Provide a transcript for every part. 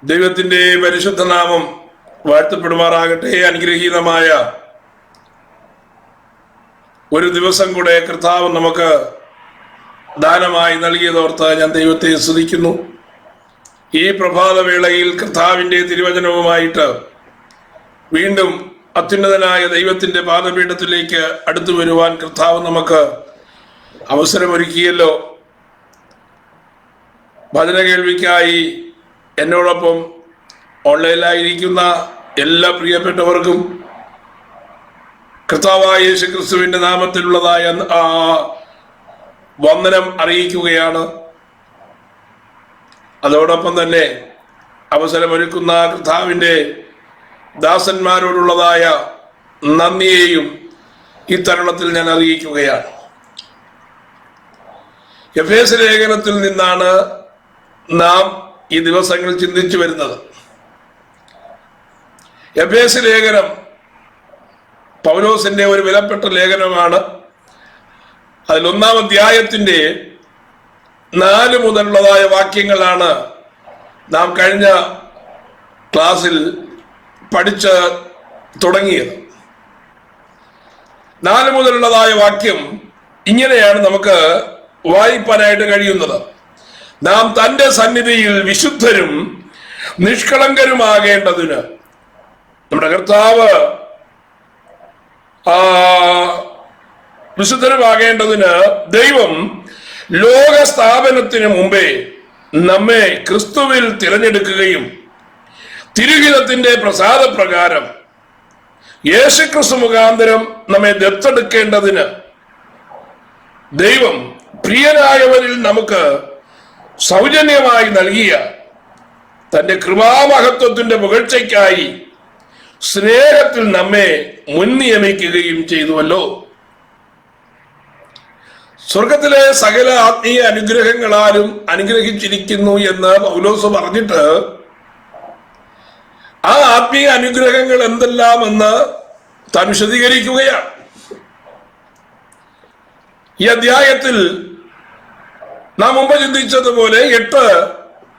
ദൈവത്തിന്റെ പരിശുദ്ധ നാമം വാഴ്ത്തപ്പെടുമാറാകട്ടെ. അനുഗ്രഹീതമായ ഒരു ദിവസം കൂടെ കർത്താവ് നമുക്ക് ദാനമായി നൽകിയതോർത്ത് ഞാൻ ദൈവത്തെ സ്തുതിക്കുന്നു. ഈ പ്രഭാതവേളയിൽ കർത്താവിന്റെ തിരുവചനവുമായിട്ട് വീണ്ടും അത്യുന്നതനായ ദൈവത്തിന്റെ പാദപീഠത്തിലേക്ക് അടുത്തു വരുവാൻ കർത്താവ് നമുക്ക് അവസരമൊരുക്കിയല്ലോ. ഭജന കേൾവിക്കായി എന്നോടൊപ്പം ഓൺലൈനിലായിരിക്കുന്ന എല്ലാ പ്രിയപ്പെട്ടവർക്കും കർത്താവായ യേശു ക്രിസ്തുവിന്റെ നാമത്തിലുള്ളതായ വന്ദനം അറിയിക്കുകയാണ്. അതോടൊപ്പം തന്നെ അവസരമൊരുക്കുന്ന കർത്താവിന്റെ ദാസന്മാരോടുള്ളതായ നന്ദിയെയും ഈ തരുണത്തിൽ ഞാൻ അറിയിക്കുകയാണ്. എഫേസ്യ ലേഖനത്തിൽ നിന്നാണ് നാം ഈ ദിവസങ്ങൾ ചിന്തിച്ചു വരുന്നത്. എഫേസ്യ ലേഖനം പൗലോസിന്റെ ഒരു വിലപ്പെട്ട ലേഖനമാണ്. അതിൽ 1-ാം അധ്യായത്തിന്റെ 4 മുതലുള്ളതായ വാക്യങ്ങളാണ് നാം കഴിഞ്ഞ ക്ലാസ്സിൽ പഠിച്ച് തുടങ്ങിയത്. 4 മുതലുള്ളതായ വാക്യം ഇങ്ങനെയാണ് നമുക്ക് വായിപ്പാനായിട്ട് കഴിയുന്നത്. നാം തന്റെ സന്നിധിയിൽ വിശുദ്ധരും നിഷ്കളങ്കരുമാകേണ്ടതിന്, നമ്മുടെ കർത്താവ് വിശുദ്ധരുമാകേണ്ടതിന് ദൈവം ലോക സ്ഥാപനത്തിന് മുമ്പേ നമ്മെ ക്രിസ്തുവിൽ തിരഞ്ഞെടുക്കുകയും തിരുഹിതത്തിന്റെ പ്രസാദപ്രകാരം യേശുക്രിസ്തു മുഖാന്തരം നമ്മെ ദത്തെടുക്കേണ്ടതിന് ദൈവം പ്രിയനായവരിൽ നമുക്ക് സൗജന്യമായി നൽകിയ തന്റെ കൃപാമഹത്വത്തിന്റെ പുകഴ്ചയ്ക്കായി സ്നേഹത്തിൽ നമ്മെ മുൻനിയമിക്കുകയും ചെയ്തുവല്ലോ. സ്വർഗത്തിലെ സകല ആത്മീയ അനുഗ്രഹങ്ങളാലും അനുഗ്രഹിച്ചിരിക്കുന്നു എന്ന് പൗലോസ് പറഞ്ഞിട്ട് ആ ആത്മീയ അനുഗ്രഹങ്ങൾ എന്തെല്ലാമെന്ന് താൻ വിശദീകരിക്കുകയാണ്. ഈ അധ്യായത്തിൽ നാം മുമ്പ് ചിന്തിച്ചതുപോലെ 8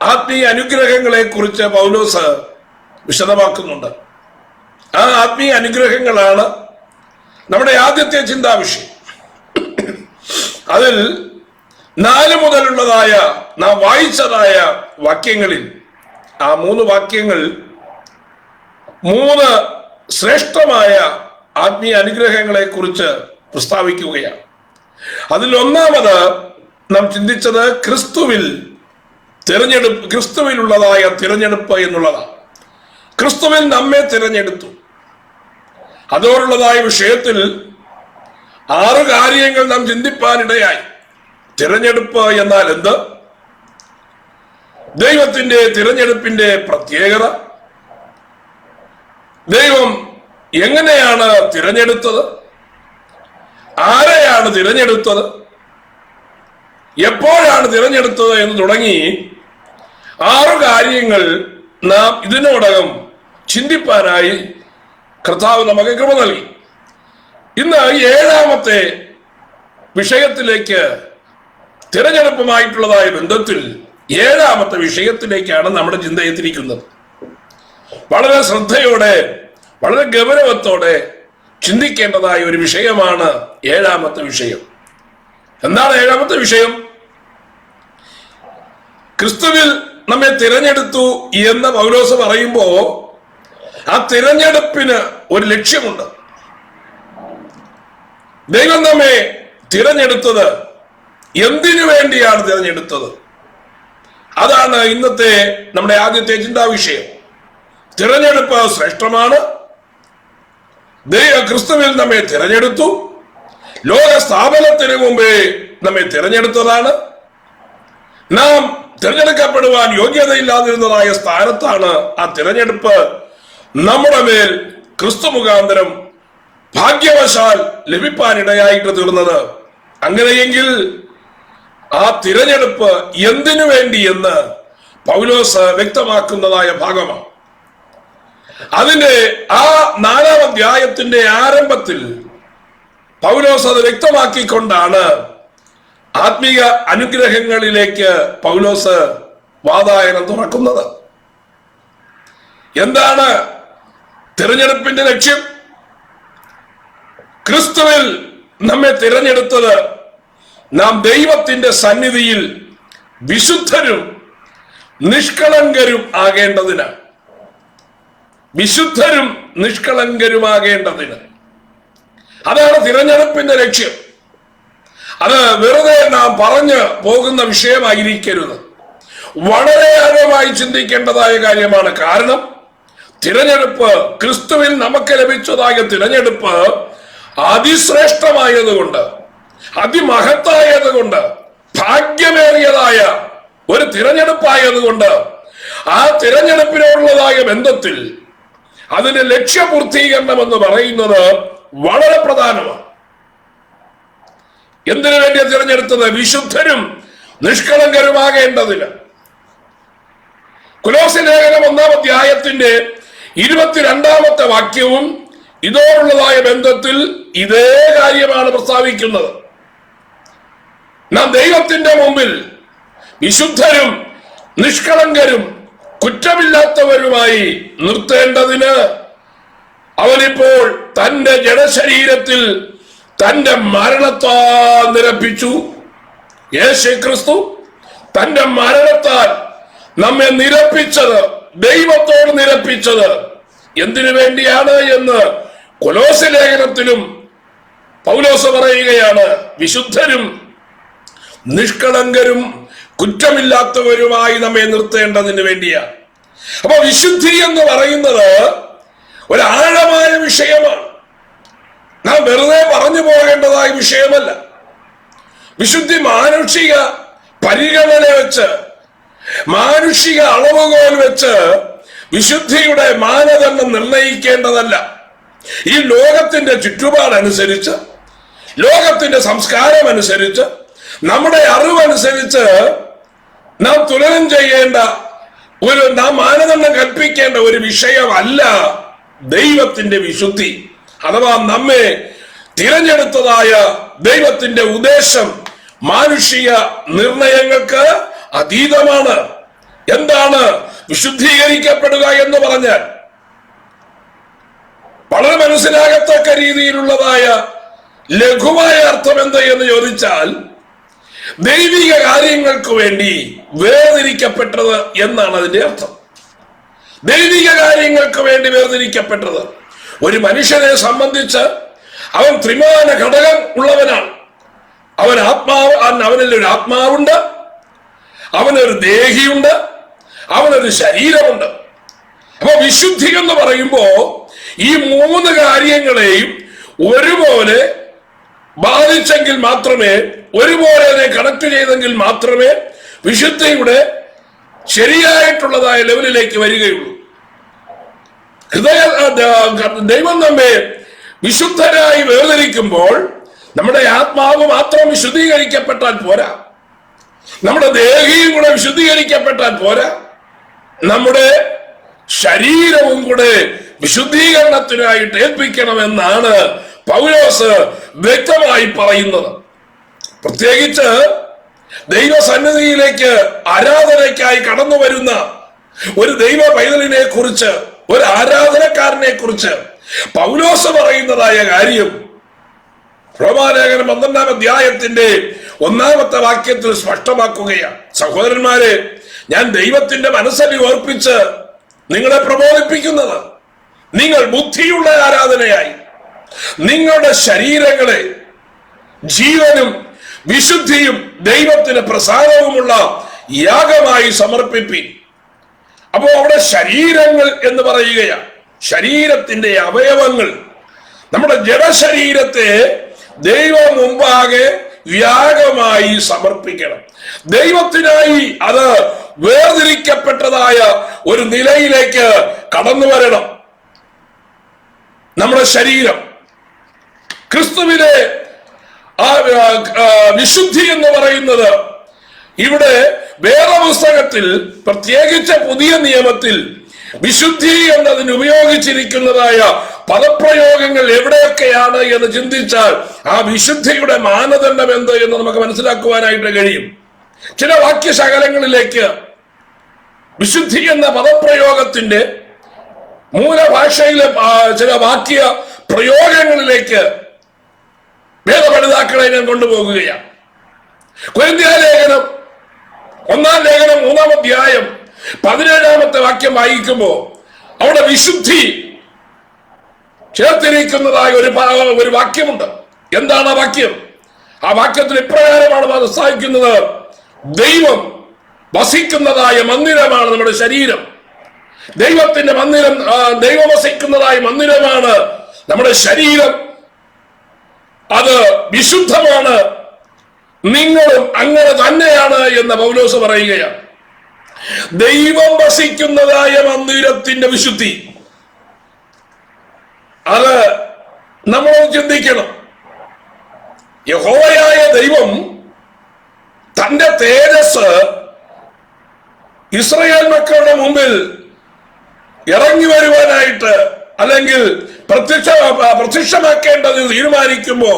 ആത്മീയ അനുഗ്രഹങ്ങളെ കുറിച്ച് പൗലോസ് വിശദമാക്കുന്നുണ്ട്. ആ ആത്മീയ അനുഗ്രഹങ്ങളാണ് നമ്മുടെ ആദ്യത്തെ ചിന്താവിഷയം. അതിൽ 4 മുതലുള്ളതായ നാം വായിച്ചതായ വാക്യങ്ങളിൽ ആ 3 വാക്യങ്ങൾ 3 ശ്രേഷ്ഠമായ ആത്മീയ അനുഗ്രഹങ്ങളെ കുറിച്ച് പ്രസ്താവിക്കുകയാണ്. അതിൽ ഒന്നാമത് നാം ചിന്തിച്ചത് ക്രിസ്തുവിലുള്ളതായ തിരഞ്ഞെടുപ്പ് എന്നുള്ളതാണ്. ക്രിസ്തുവിൽ നമ്മെ തിരഞ്ഞെടുത്തു. അതോടുള്ളതായ വിഷയത്തിൽ 6 കാര്യങ്ങൾ നാം ചിന്തിപ്പാനിടയായി. തിരഞ്ഞെടുപ്പ് എന്നാൽ എന്ത്? ദൈവത്തിന്റെ തിരഞ്ഞെടുപ്പിന്റെ പ്രത്യേകത, ദൈവം എങ്ങനെയാണ് തിരഞ്ഞെടുത്തത്, ആരെയാണ് തിരഞ്ഞെടുത്തത്, എപ്പോഴാണ് തിരഞ്ഞെടുത്തത് എന്ന് തുടങ്ങി 6 കാര്യങ്ങൾ നാം ഇതിനോടകം ചിന്തിപ്പാനായി കർത്താവ് നമുക്ക് കൃപ നൽകി. ഇന്ന് 7ാമത്തെ വിഷയത്തിലേക്ക്, തിരഞ്ഞെടുപ്പുമായിട്ടുള്ളതായ ബന്ധത്തിൽ 7ാമത്തെ വിഷയത്തിലേക്കാണ് നമ്മുടെ ചിന്തയെ തിരിക്കുന്നത്. വളരെ ശ്രദ്ധയോടെ, വളരെ ഗൗരവത്തോടെ ചിന്തിക്കേണ്ടതായ ഒരു വിഷയമാണ് 7ാമത്തെ വിഷയം. എന്താണ് 7ാമത്തെ വിഷയം? ക്രിസ്തുവിൽ നമ്മെ തിരഞ്ഞെടുത്തു എന്ന് പൗലോസ് പറയുമ്പോ ആ തിരഞ്ഞെടുപ്പിന് ഒരു ലക്ഷ്യമുണ്ട്. ദൈവം നമ്മെ തിരഞ്ഞെടുത്തത് എന്തിനു വേണ്ടിയാണ് തിരഞ്ഞെടുത്തത്? അതാണ് ഇന്നത്തെ നമ്മുടെ ആദ്യത്തെ ചിന്താവിഷയം. തിരഞ്ഞെടുപ്പ് ശ്രേഷ്ഠമാണ്. ക്രിസ്തുവിൽ നമ്മെ തിരഞ്ഞെടുത്തു. ലോക സ്ഥാപനത്തിന് മുമ്പേ നമ്മെ തിരഞ്ഞെടുത്തതാണ്. നാം തിരഞ്ഞെടുക്കപ്പെടുവാൻ യോഗ്യതയില്ലാതിരുന്നതായ സ്ഥാനത്താണ് ആ തിരഞ്ഞെടുപ്പ് നമ്മുടെ മേൽ ക്രിസ്തു മുഖാന്തരം ഭാഗ്യവശാൽ ലഭിപ്പാനിടയായിട്ട് തീർന്നത്. അങ്ങനെയെങ്കിൽ ആ തിരഞ്ഞെടുപ്പ് എന്തിനു വേണ്ടി എന്ന് പൗലോസ് വ്യക്തമാക്കുന്നതായ ഭാഗമാണ്. അതിന്റെ ആ 4-ാം അധ്യായത്തിന്റെ ആരംഭത്തിൽ പൗലോസ് അത് വ്യക്തമാക്കിക്കൊണ്ടാണ് ആത്മീയ അനുഗ്രഹങ്ങളിലേക്ക് പൗലോസ് വാതായനം തുറക്കുന്നത്. എന്താണ് തിരഞ്ഞെടുപ്പിന്റെ ലക്ഷ്യം? ക്രിസ്തുവിൽ നമ്മെ തിരഞ്ഞെടുത്തത് നാം ദൈവത്തിന്റെ സന്നിധിയിൽ വിശുദ്ധരും നിഷ്കളങ്കരും ആകേണ്ടതിന്. വിശുദ്ധരും നിഷ്കളങ്കരുമാകേണ്ടതിന്. അതാണ് തിരഞ്ഞെടുപ്പിന്റെ ലക്ഷ്യം. അത് വെറുതെ നാം പറഞ്ഞു പോകുന്ന വിഷയമായിരിക്കരുത്. വളരെ ആഴമായി ചിന്തിക്കേണ്ടതായ കാര്യമാണ്. കാരണം തിരഞ്ഞെടുപ്പ്, ക്രിസ്തുവിൽ നമുക്ക് ലഭിച്ചതായ തിരഞ്ഞെടുപ്പ് അതിശ്രേഷ്ഠമായതുകൊണ്ട്, അതിമഹത്തായതുകൊണ്ട്, ഭാഗ്യമേറിയതായ ഒരു തിരഞ്ഞെടുപ്പായതുകൊണ്ട് ആ തിരഞ്ഞെടുപ്പിനോടുള്ളതായ ബന്ധത്തിൽ അതിന്റെ ലക്ഷ്യപൂർത്തീകരണം എന്ന് പറയുന്നത് വളരെ പ്രധാനമാണ്. എന്തിനു വേണ്ടിയാ തിരഞ്ഞെടുത്തത്? വിശുദ്ധരും നിഷ്കളങ്കരുമാകേണ്ടതിന്. കൊലോസ്യ ലേഖനം 1-ാം അധ്യായത്തിന്റെ 22-ാമത്തെ വാക്യവും ഇതോടുള്ളതായ ബന്ധത്തിൽ ഇതേ കാര്യമാണ് പ്രസ്താവിക്കുന്നത്. നാം ദൈവത്തിന്റെ മുമ്പിൽ വിശുദ്ധരും നിഷ്കളങ്കരും കുറ്റമില്ലാത്തവരുമായി നിർത്തേണ്ടതിന് അവനിപ്പോൾ തന്റെ ജഡശരീരത്തിൽ തന്റെ മരണത്താൽ നിരപ്പിച്ചു. യേശുക്രിസ്തു തന്റെ മരണത്താൽ നമ്മെ നിരപ്പിച്ചത്, ദൈവത്തോട് നിരപ്പിച്ചത് എന്തിനു വേണ്ടിയാണ് എന്ന് കൊലോസ്യ ലേഖനത്തിലും പൗലോസ് പറയുകയാണ്. വിശുദ്ധരും നിഷ്കളങ്കരും കുറ്റമില്ലാത്തവരുമായി നമ്മെ നിർത്തേണ്ടതിന് വേണ്ടിയാണ്. അപ്പൊ വിശുദ്ധി എന്ന് പറയുന്നത് ഒരു ആഴമായ വിഷയമാണ്. നാം വെറുതെ പറഞ്ഞു പോകേണ്ടതായ വിഷയമല്ല. വിശുദ്ധി മാനുഷിക പരിഗണന വെച്ച്, മാനുഷിക അളവുകോൽ വെച്ച് വിശുദ്ധിയുടെ മാനദണ്ഡം നിർണയിക്കേണ്ടതല്ല. ഈ ലോകത്തിന്റെ ചുറ്റുപാടനുസരിച്ച്, ലോകത്തിന്റെ സംസ്കാരം അനുസരിച്ച്, നമ്മുടെ അറിവനുസരിച്ച് നാം തുലനം ചെയ്യേണ്ട നാം മാനദണ്ഡം കൽപ്പിക്കേണ്ട ഒരു വിഷയമല്ല ദൈവത്തിന്റെ വിശുദ്ധി. അഥവാ നമ്മെ തിരഞ്ഞെടുത്തതായ ദൈവത്തിന്റെ ഉദ്ദേശം മാനുഷിക നിർണയങ്ങൾക്ക് അതീതമാണ്. എന്താണ് വിശുദ്ധീകരിക്കപ്പെടുക എന്ന് പറഞ്ഞാൽ? വളരെ മനസ്സിലാകത്തക്ക രീതിയിലുള്ളതായ ലഘുവായ അർത്ഥം എന്ത് എന്ന് ചോദിച്ചാൽ, ദൈവിക കാര്യങ്ങൾക്ക് വേണ്ടി വേർതിരിക്കപ്പെട്ടത് എന്നാണ് അതിന്റെ അർത്ഥം. ദൈവിക കാര്യങ്ങൾക്ക് വേണ്ടി വേർതിരിക്കപ്പെട്ടത്. ഒരു മനുഷ്യനെ സംബന്ധിച്ച് അവൻ ത്രിമാന ഘടകം ഉള്ളവനാണ്. അവനിൽ ഒരു ആത്മാവുണ്ട്, അവനൊരു ദേഹിയുണ്ട്, അവനൊരു ശരീരമുണ്ട്. അപ്പൊ വിശുദ്ധി എന്ന് പറയുമ്പോ ഈ മൂന്ന് കാര്യങ്ങളെയും ഒരുപോലെ ബാധിച്ചെങ്കിൽ മാത്രമേ, ഒരുപോലെ അതിനെ കണക്ട് ചെയ്തെങ്കിൽ മാത്രമേ വിശുദ്ധിയുടെ ശരിയായിട്ടുള്ളതായ ലെവലിലേക്ക് വരികയുള്ളൂ. ദൈവം നമ്മെ വിശുദ്ധരായി വേർതിരിക്കുമ്പോൾ നമ്മുടെ ആത്മാവ് മാത്രം വിശുദ്ധീകരിക്കപ്പെട്ടാൽ പോരാ, നമ്മുടെ ദേഹിയും കൂടെ വിശുദ്ധീകരിക്കപ്പെട്ടാൽ പോരാ, നമ്മുടെ ശരീരവും കൂടെ വിശുദ്ധീകരണത്തിനായിട്ട് ഏൽപ്പിക്കണമെന്നാണ് പൗലോസ് വ്യക്തമായി പറയുന്നത്. പ്രത്യേകിച്ച് ദൈവസന്നിധിയിലേക്ക് ആരാധനയ്ക്കായി കടന്നു വരുന്ന ഒരു ദൈവ പൈതലിനെ കുറിച്ച്, ഒരു ആരാധനക്കാരനെ കുറിച്ച് പൗലോസ് പറയുന്നതായ കാര്യം റോമാലേഖനം 12-ാം അധ്യായത്തിന്റെ 1-ാമത്തെ വാക്യത്തിൽ സ്പഷ്ടമാക്കുകയാണ്. സഹോദരന്മാരെ, ഞാൻ ദൈവത്തിന്റെ മനസ്സലി ഓർപ്പിച്ച് നിങ്ങളെ പ്രബോധിപ്പിക്കുന്നത്, നിങ്ങൾ ബുദ്ധിയുള്ള ആരാധനയായി നിങ്ങളുടെ ശരീരങ്ങളെ ജീവനും വിശുദ്ധിയും ദൈവത്തിന് പ്രസാദവുമുള്ള യാഗമായി സമർപ്പിപ്പി. അപ്പോ അവിടെ ശരീരങ്ങൾ എന്ന് പറയുകയാണ്. ശരീരത്തിന്റെ അവയവങ്ങൾ, നമ്മുടെ ജഡശരീരത്തെ ദൈവം മുമ്പാകെ യാഗമായി സമർപ്പിക്കണം. ദൈവത്തിനായി അത് വേർതിരിക്കപ്പെട്ടതായ ഒരു നിലയിലേക്ക് കടന്നു വരണം. നമ്മുടെ ശരീരം ക്രിസ്തുവിലെ ആ വിശുദ്ധി എന്ന് പറയുന്നത് ഇവിടെ വേദപുസ്തകത്തിൽ, പ്രത്യേകിച്ച് പുതിയ നിയമത്തിൽ വിശുദ്ധി എന്നതിന് ഉപയോഗിച്ചിരിക്കുന്നതായ പദപ്രയോഗങ്ങൾ എവിടെയൊക്കെയാണ് എന്ന് ചിന്തിച്ചാൽ ആ വിശുദ്ധിയുടെ മാനദണ്ഡം എന്ത് എന്ന് നമുക്ക് മനസ്സിലാക്കുവാനായിട്ട് കഴിയും. ചില വാക്യശകലങ്ങളിലേക്ക് വിശുദ്ധി എന്ന പദപ്രയോഗത്തിന്റെ മൂലഭാഷയിലെ ചില വാക്യ പ്രയോഗങ്ങളിലേക്ക് വേദപഠിതാക്കളെ ഞാൻ കൊണ്ടുപോകുകയാണ്. കൊരിന്ത്യലേഖനം 1-ാം ലേഖനം 3-ാം അധ്യായം 17-ാമത്തെ വാക്യം വായിക്കുമ്പോ അവിടെ വിശുദ്ധി ചേർത്തിരിക്കുന്നതായ ഒരു വാക്യമുണ്ട്. എന്താണ് ആ വാക്യം? ആ വാക്യത്തിൽ ഇപ്രകാരമാണ് പ്രസ്താവിക്കുന്നത്: ദൈവം വസിക്കുന്നതായ മന്ദിരമാണ് നമ്മുടെ ശരീരം. ദൈവത്തിന്റെ മന്ദിരം, ദൈവം വസിക്കുന്നതായ മന്ദിരമാണ് നമ്മുടെ ശരീരം. അത് വിശുദ്ധമാണ്, നിങ്ങളും അങ്ങനെ തന്നെയാണ് എന്ന് പൗലോസ് പറയുകയാണ്. ദൈവം വസിക്കുന്നതായ മന്ദിരത്തിന്റെ വിശുദ്ധി, അത് നമ്മൾ ചിന്തിക്കണം. യഹോവയായ ദൈവം തന്റെ തേജസ് ഇസ്രായേൽ മക്കളുടെ മുമ്പിൽ ഇറങ്ങി വരുവാനായിട്ട് അല്ലെങ്കിൽ പ്രത്യക്ഷമാക്കേണ്ടത് തീരുമാനിക്കുമ്പോ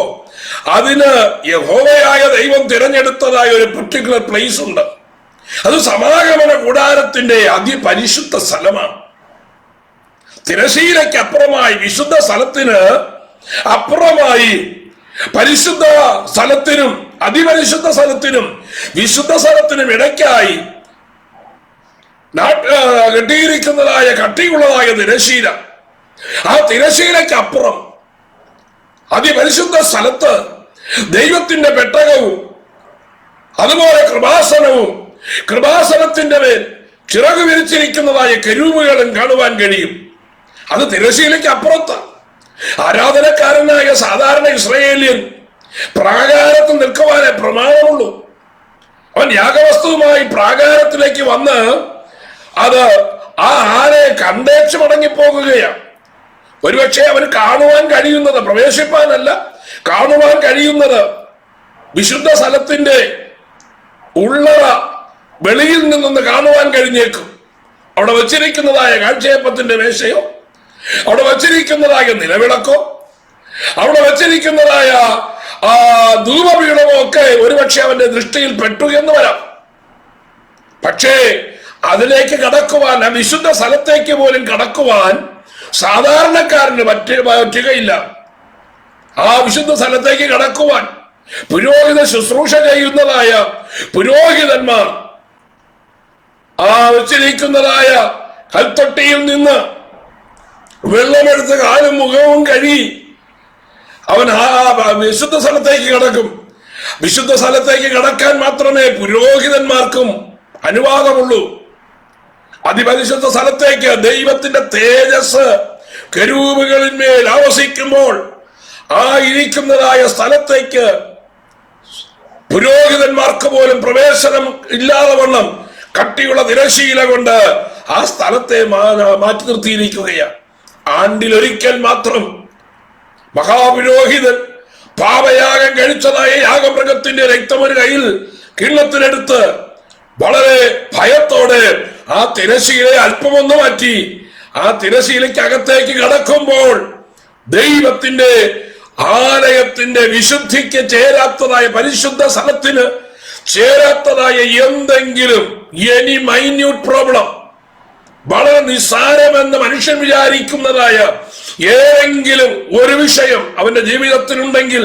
അതിന് യഹോവയായ ദൈവം തിരഞ്ഞെടുത്തതായ ഒരു പർട്ടിക്കുലർ പ്ലേസ് ഉണ്ട്. അത് സമാഗമന കൂടാരത്തിന്റെ അതിപരിശുദ്ധ സ്ഥലമാണ്. തിരശീലയ്ക്ക് അപ്പുറമായി, വിശുദ്ധ സ്ഥലത്തിന് അപ്പുറമായി, പരിശുദ്ധ സ്ഥലത്തിനും അതിപരിശുദ്ധ സ്ഥലത്തിനും വിശുദ്ധ സ്ഥലത്തിനും ഇടയ്ക്കായി കെട്ടിയിരിക്കുന്നതായ കട്ടിയുള്ളതായ തിരശീല. ആ തിരശീലയ്ക്ക് അപ്പുറം അതിപരിശുദ്ധ സ്ഥലത്ത് ദൈവത്തിന്റെ പെട്ടകവും അതുപോലെ കൃപാസനവും, കൃപാസനത്തിന്റെ മേൽ ചിറക് വിരിച്ചിരിക്കുന്നതായ കെരൂബുകളും കാണുവാൻ കഴിയും. അത് തിരശീലയ്ക്ക് അപ്പുറത്ത്. ആരാധനക്കാരനായ സാധാരണ ഇസ്രായേലിയൻ പ്രാകാരത്തിൽ നിൽക്കുവാനേ പ്രമാണമുള്ളൂ. അവൻ യാഗവസ്തുവുമായി പ്രാകാരത്തിലേക്ക് വന്ന് അത് ആ ആനയെ കണ്ടേച്ച് മടങ്ങിപ്പോകുകയാണ്. ഒരുപക്ഷെ അവന് കാണുവാൻ കഴിയുന്നത്, പ്രവേശിപ്പാനല്ല, കാണുവാൻ കഴിയുന്നത് വിശുദ്ധ സ്ഥലത്തിന്റെ ഉള്ളറ വെളിയിൽ നിന്നൊന്ന് കാണുവാൻ കഴിഞ്ഞേക്കും. അവിടെ വച്ചിരിക്കുന്നതായ കാഴ്ചയപ്പത്തിന്റെ മേശയോ, അവിടെ വച്ചിരിക്കുന്നതായ നിലവിളക്കോ, അവിടെ വച്ചിരിക്കുന്നതായ ധൂപപീഠമോ ഒക്കെ ഒരുപക്ഷെ അവന്റെ ദൃഷ്ടിയിൽ പെട്ടു എന്ന് വരാം. പക്ഷേ അതിലേക്ക് കടക്കുവാൻ, ആ വിശുദ്ധ സ്ഥലത്തേക്ക് പോലും കടക്കുവാൻ സാധാരണക്കാരന് പറ്റുകയില്ല. ആ വിശുദ്ധ സ്ഥലത്തേക്ക് കടക്കുവാൻ പുരോഹിത ശുശ്രൂഷ ചെയ്യുന്നതായ പുരോഹിതന്മാർ ആ വെച്ചിരിക്കുന്നതായ കൽത്തൊട്ടിയിൽ നിന്ന് വെള്ളമെടുത്ത് കാലും മുഖവും കഴുകി അവൻ ആ വിശുദ്ധ സ്ഥലത്തേക്ക് കടക്കും. വിശുദ്ധ സ്ഥലത്തേക്ക് കടക്കാൻ മാത്രമേ പുരോഹിതന്മാർക്കും അനുവാദമുള്ളൂ. അതിപരിശുദ്ധ സ്ഥലത്തേക്ക് ദൈവത്തിന്റെ തേജസ് കെരൂബുകളിന്മേൽ ആവസിക്കുമ്പോൾ ആ ഇരിക്കുന്നതായ സ്ഥലത്തേക്ക് പുരോഹിതന്മാർക്ക് പോലും പ്രവേശനം ഇല്ലാതെ വണ്ണം കട്ടിയുള്ള തിരശീല കൊണ്ട് ആ സ്ഥലത്തെ മാറ്റി നിർത്തിയിരിക്കുകയാണ്. ആണ്ടിലൊരിക്കൽ മാത്രം മഹാപുരോഹിതൻ പാപയാഗം കഴിച്ചതായ യാഗമൃഗത്തിന്റെ രക്തമൊരു കയ്യിൽ കിണ്ണത്തിലെടുത്ത് വളരെ ഭയത്തോടെ ആ തിരശീലയെ അല്പമൊന്നു മാറ്റി ആ തിരശീലയ്ക്ക് അകത്തേക്ക് കടക്കുമ്പോൾ ദൈവത്തിന്റെ ആലയത്തിന്റെ വിശുദ്ധിക്ക് ചേരാത്തതായ, പരിശുദ്ധ സ്ഥലത്തിന് ചേരാത്തതായ എന്തെങ്കിലും എനി മൈന്യൂട്ട് പ്രോബ്ലം, വളരെ നിസ്സാരമെന്ന് മനുഷ്യൻ വിചാരിക്കുന്നതായ ഏതെങ്കിലും ഒരു വിഷയം അവന്റെ ജീവിതത്തിലുണ്ടെങ്കിൽ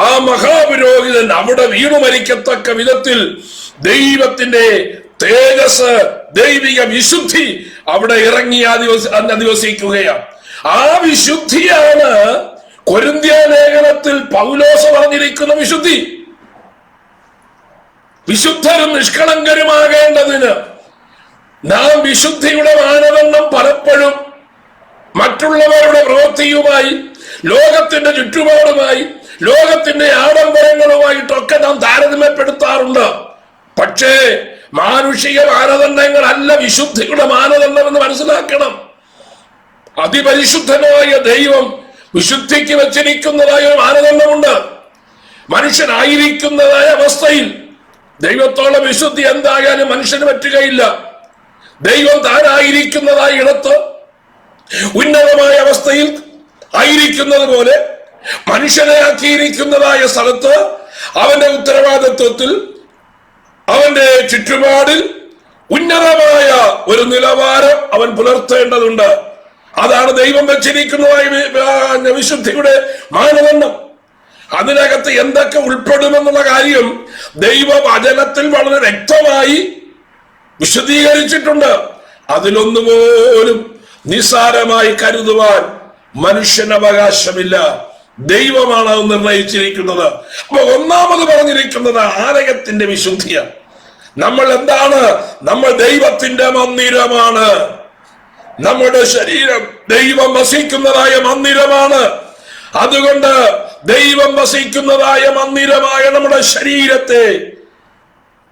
ആ മഹാപുരോഹിതൻ അവിടെ വീണു മരിക്കത്തക്ക വിധത്തിൽ ദൈവത്തിന്റെ തേജസ്, ദൈവിക വിശുദ്ധി അവിടെ ഇറങ്ങി അധിവസിക്കുകയാണ്. ആ വിശുദ്ധിയാണ് കൊരിന്ത്യ ലേഖനത്തിൽ പൗലോസ് പറഞ്ഞിരിക്കുന്ന വിശുദ്ധി. വിശുദ്ധരും നിഷ്കളങ്കരുമാകേണ്ടതിന് നാം വിശുദ്ധിയുടെ മാനദണ്ഡം പലപ്പോഴും മറ്റുള്ളവരുടെ പ്രവൃത്തിയുമായി, ലോകത്തിന്റെ ചുറ്റുപാടുമായി, ലോകത്തിന്റെ ആഡംബരങ്ങളുമായിട്ടൊക്കെ നാം താരതമ്യപ്പെടുത്താറുണ്ട്. പക്ഷേ മാനുഷിക മാനദണ്ഡങ്ങളല്ല വിശുദ്ധിയുടെ മാനദണ്ഡം എന്ന് മനസ്സിലാക്കണം. അതിപരിശുദ്ധനായ ദൈവം വിശുദ്ധിക്ക് വെച്ചിരിക്കുന്നതായ ഒരു മാനദണ്ഡമുണ്ട്. മനുഷ്യനായിരിക്കുന്നതായ അവസ്ഥയിൽ ദൈവത്തോളം വിശുദ്ധി എന്തായാലും മനുഷ്യന് പറ്റുകയില്ല. ദൈവം താനായിരിക്കുന്നതായ ഇടത്ത് ഉന്നതമായ അവസ്ഥയിൽ ആയിരിക്കുന്നത് പോലെ മനുഷ്യനെ ആക്കിയിരിക്കുന്നതായ സ്ഥലത്ത് അവന്റെ ഉത്തരവാദിത്വത്തിൽ, അവന്റെ ചുറ്റുപാടിൽ ഉന്നതമായ ഒരു നിലവാരം അവൻ പുലർത്തേണ്ടതുണ്ട്. അതാണ് ദൈവം വെച്ചിരിക്കുന്നതായ വിശുദ്ധിയുടെ മാനദണ്ഡം. അതിനകത്ത് എന്തൊക്കെ ഉൾപ്പെടുമെന്നുള്ള കാര്യം ദൈവവചനത്തിൽ വളരെ വ്യക്തമായി വിശദീകരിച്ചിട്ടുണ്ട്. അതിലൊന്നുപോലും നിസ്സാരമായി കരുതുവാൻ മനുഷ്യന് അവകാശമില്ല. ദൈവമാണ് അത് നിർണയിച്ചിരിക്കുന്നത്. അപ്പൊ ഒന്നാമത് പറഞ്ഞിരിക്കുന്നത് ആലയത്തിന്റെ വിശുദ്ധിയാണ്. നമ്മൾ എന്താണ്? നമ്മൾ ദൈവത്തിന്റെ മന്ദിരമാണ്. നമ്മുടെ ശരീരം ദൈവം വസിക്കുന്നതായ മന്ദിരമാണ്. അതുകൊണ്ട് ദൈവം വസിക്കുന്നതായ മന്ദിരമായ നമ്മുടെ ശരീരത്തെ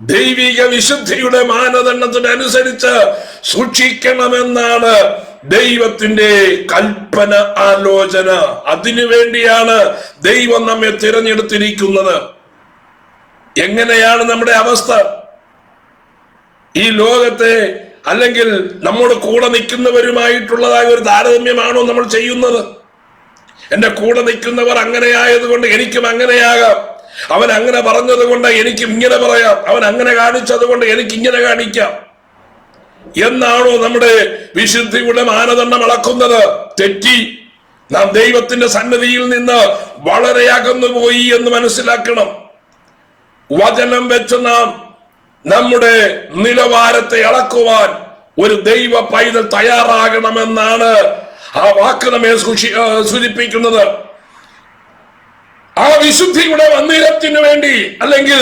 ദൈവിക വിശുദ്ധിയുടെ മാനദണ്ഡത്തിനനുസരിച്ച് സൂക്ഷിക്കണമെന്നാണ് ദൈവത്തിന്റെ കൽപ്പന, ആലോചന. അതിനുവേണ്ടിയാണ് ദൈവം നമ്മെ തിരഞ്ഞെടുത്തിരിക്കുന്നത്. എങ്ങനെയാണ് നമ്മുടെ അവസ്ഥ? ഈ ലോകത്തെ അല്ലെങ്കിൽ നമ്മുടെ കൂടെ നിൽക്കുന്നവരുമായിട്ടുള്ളതായ ഒരു താരതമ്യമാണോ നമ്മൾ ചെയ്യുന്നത്? എന്റെ കൂടെ നിൽക്കുന്നവർ അങ്ങനെ ആയതുകൊണ്ട് എനിക്കും അങ്ങനെയാകാം, അവൻ അങ്ങനെ പറഞ്ഞത് കൊണ്ട് എനിക്കും ഇങ്ങനെ പറയാം, അവൻ അങ്ങനെ കാണിച്ചത് കൊണ്ട് എനിക്ക് ഇങ്ങനെ കാണിക്കാം എന്നാണോ നമ്മുടെ വിശുദ്ധിയുടെ മാനദണ്ഡം അളക്കുന്നത്? തെറ്റി. നാം ദൈവത്തിന്റെ സന്നിധിയിൽ നിന്ന് വളരെ അകന്നുപോയി എന്ന് മനസ്സിലാക്കണം. വചനം വെച്ച് നാം നമ്മുടെ നിലവാരത്തെ അളക്കുവാൻ ഒരു ദൈവ പൈതൽ തയ്യാറാകണമെന്നാണ് ആ വാക്ക് നമ്മെ സൂചിപ്പിക്കുന്നത്. ആ വിശുദ്ധിയുടെ മന്ദിരത്തിന് വേണ്ടി, അല്ലെങ്കിൽ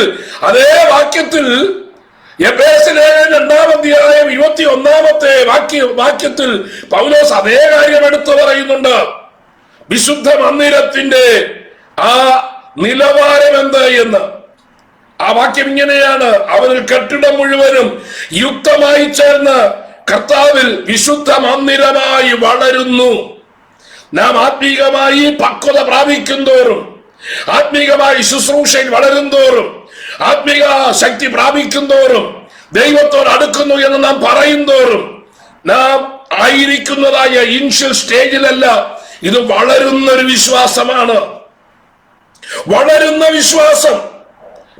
അതേ വാക്യത്തിൽ എഫേസ്യർ 2-ാം 21-ാമത്തെ വാക്യത്തിൽ പൗലോസ് അതേ കാര്യം എടുത്തു പറയുന്നുണ്ട്. വിശുദ്ധ മന്ദിരത്തിന്റെ ആ നിലവാരം എന്ത് എന്ന്. ആ വാക്യം ഇങ്ങനെയാണ്: അവരിൽ കെട്ടിടം മുഴുവനും യുക്തമായി ചേർന്ന് കർത്താവിൽ വിശുദ്ധ മന്ദിരമായി വളരുന്നു. നാം ആത്മീകമായി പക്വത പ്രാപിക്കും തോറും, ആത്മീകമായി ശുശ്രൂഷയിൽ വളരും തോറും, ആത്മീക ശക്തി പ്രാപിക്കും തോറും, ദൈവത്തോട് അടുക്കുന്നു എന്ന് നാം പറയും തോറും, നാം ആയിരിക്കുന്നതായ ഇനിഷ്യൽ സ്റ്റേജിലല്ല, ഇത് വളരുന്നൊരു വിശ്വാസമാണ്. വളരുന്ന വിശ്വാസം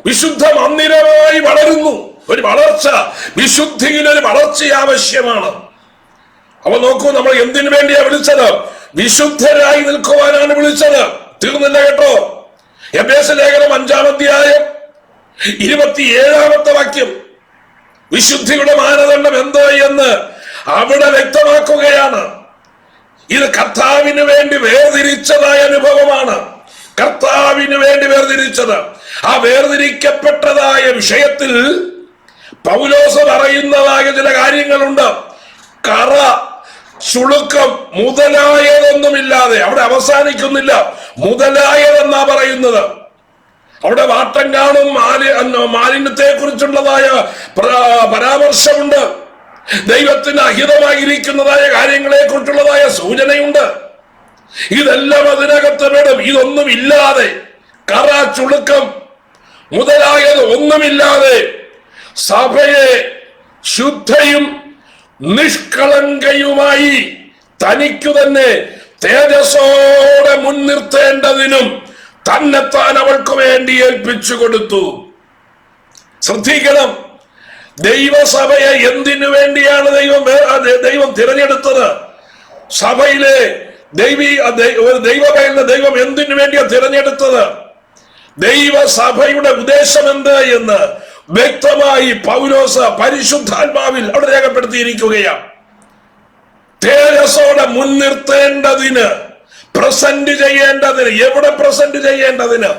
വിശുദ്ധ മന്ദിരമായി വളരുന്നു. ഒരു വളർച്ച, വിശുദ്ധിയിൽ ഒരു വളർച്ച ആവശ്യമാണ്. അപ്പൊ നോക്കൂ, നമ്മൾ എന്തിനു വേണ്ടിയാ വിളിച്ചത്? വിശുദ്ധരായി നിൽക്കുവാനാണ് വിളിച്ചത്. തീർന്നില്ല കേട്ടോ. എഫേസ്യ ലേഖനം 5-ാം അധ്യായം 27-ാമത്തെ വാക്യം വിശുദ്ധിയുടെ മാനദണ്ഡം എന്ത് എന്ന് അവിടെ വ്യക്തമാക്കുകയാണ്. ഇത് കർത്താവിന് വേണ്ടി വേർതിരിച്ചതായ അനുഭവമാണ്. കർത്താവിന് വേണ്ടി വേർതിരിച്ചത്. ആ വേർതിരിക്കപ്പെട്ടതായ വിഷയത്തിൽ പൗലോസ് പറയുന്നതായ ചില കാര്യങ്ങളുണ്ട്. കറ, ചുളുക്കം മുതലായതൊന്നുമില്ലാതെ. അവിടെ അവസാനിക്കുന്നില്ല, മുതലായതെന്നാ പറയുന്നത്. അവിടെ വാട്ടം കാണും, മാലിന്യത്തെ കുറിച്ചുള്ളതായ പരാമർശമുണ്ട്. ദൈവത്തിന് അഹിതമായിരിക്കുന്നതായ കാര്യങ്ങളെ കുറിച്ചുള്ളതായ സൂചനയുണ്ട്. ഇതെല്ലാം അതിനകത്ത് വേണം. ഇതൊന്നും ഇല്ലാതെ, കറ, ചുളുക്കം മുതലായത് ഒന്നുമില്ലാതെ സഭയെ ശുദ്ധയും നിഷ്കളങ്കയുമായി തനിക്കു തന്നെ തേജസ്സോടെ മുൻനിർത്തേണ്ടതിനും തന്നെത്താൻ അവൾക്ക് വേണ്ടി ഏൽപ്പിച്ചു കൊടുത്തു. ശ്രദ്ധിക്കണം, ദൈവസഭയെ എന്തിനു വേണ്ടിയാണ് ദൈവം തിരഞ്ഞെടുത്തത്? സഭയിലെ ദൈവപൈതലിനെ ദൈവം എന്തിനു വേണ്ടിയാണ് തിരഞ്ഞെടുത്തത്? ദൈവസഭയുടെ ഉദ്ദേശം എന്ത് എന്ന് വ്യക്തമായി പൗലോസ് പരിശുദ്ധാത്മാവിൽ അവിടെ രേഖപ്പെടുത്തിയിരിക്കുകയാണ്. തേജസ്സോടെ മുൻനിർത്തേണ്ടതിന്, പ്രസന്റ് ചെയ്യേണ്ടതിന്. എവിടെ പ്രസന്റ് ചെയ്യേണ്ടതിന്?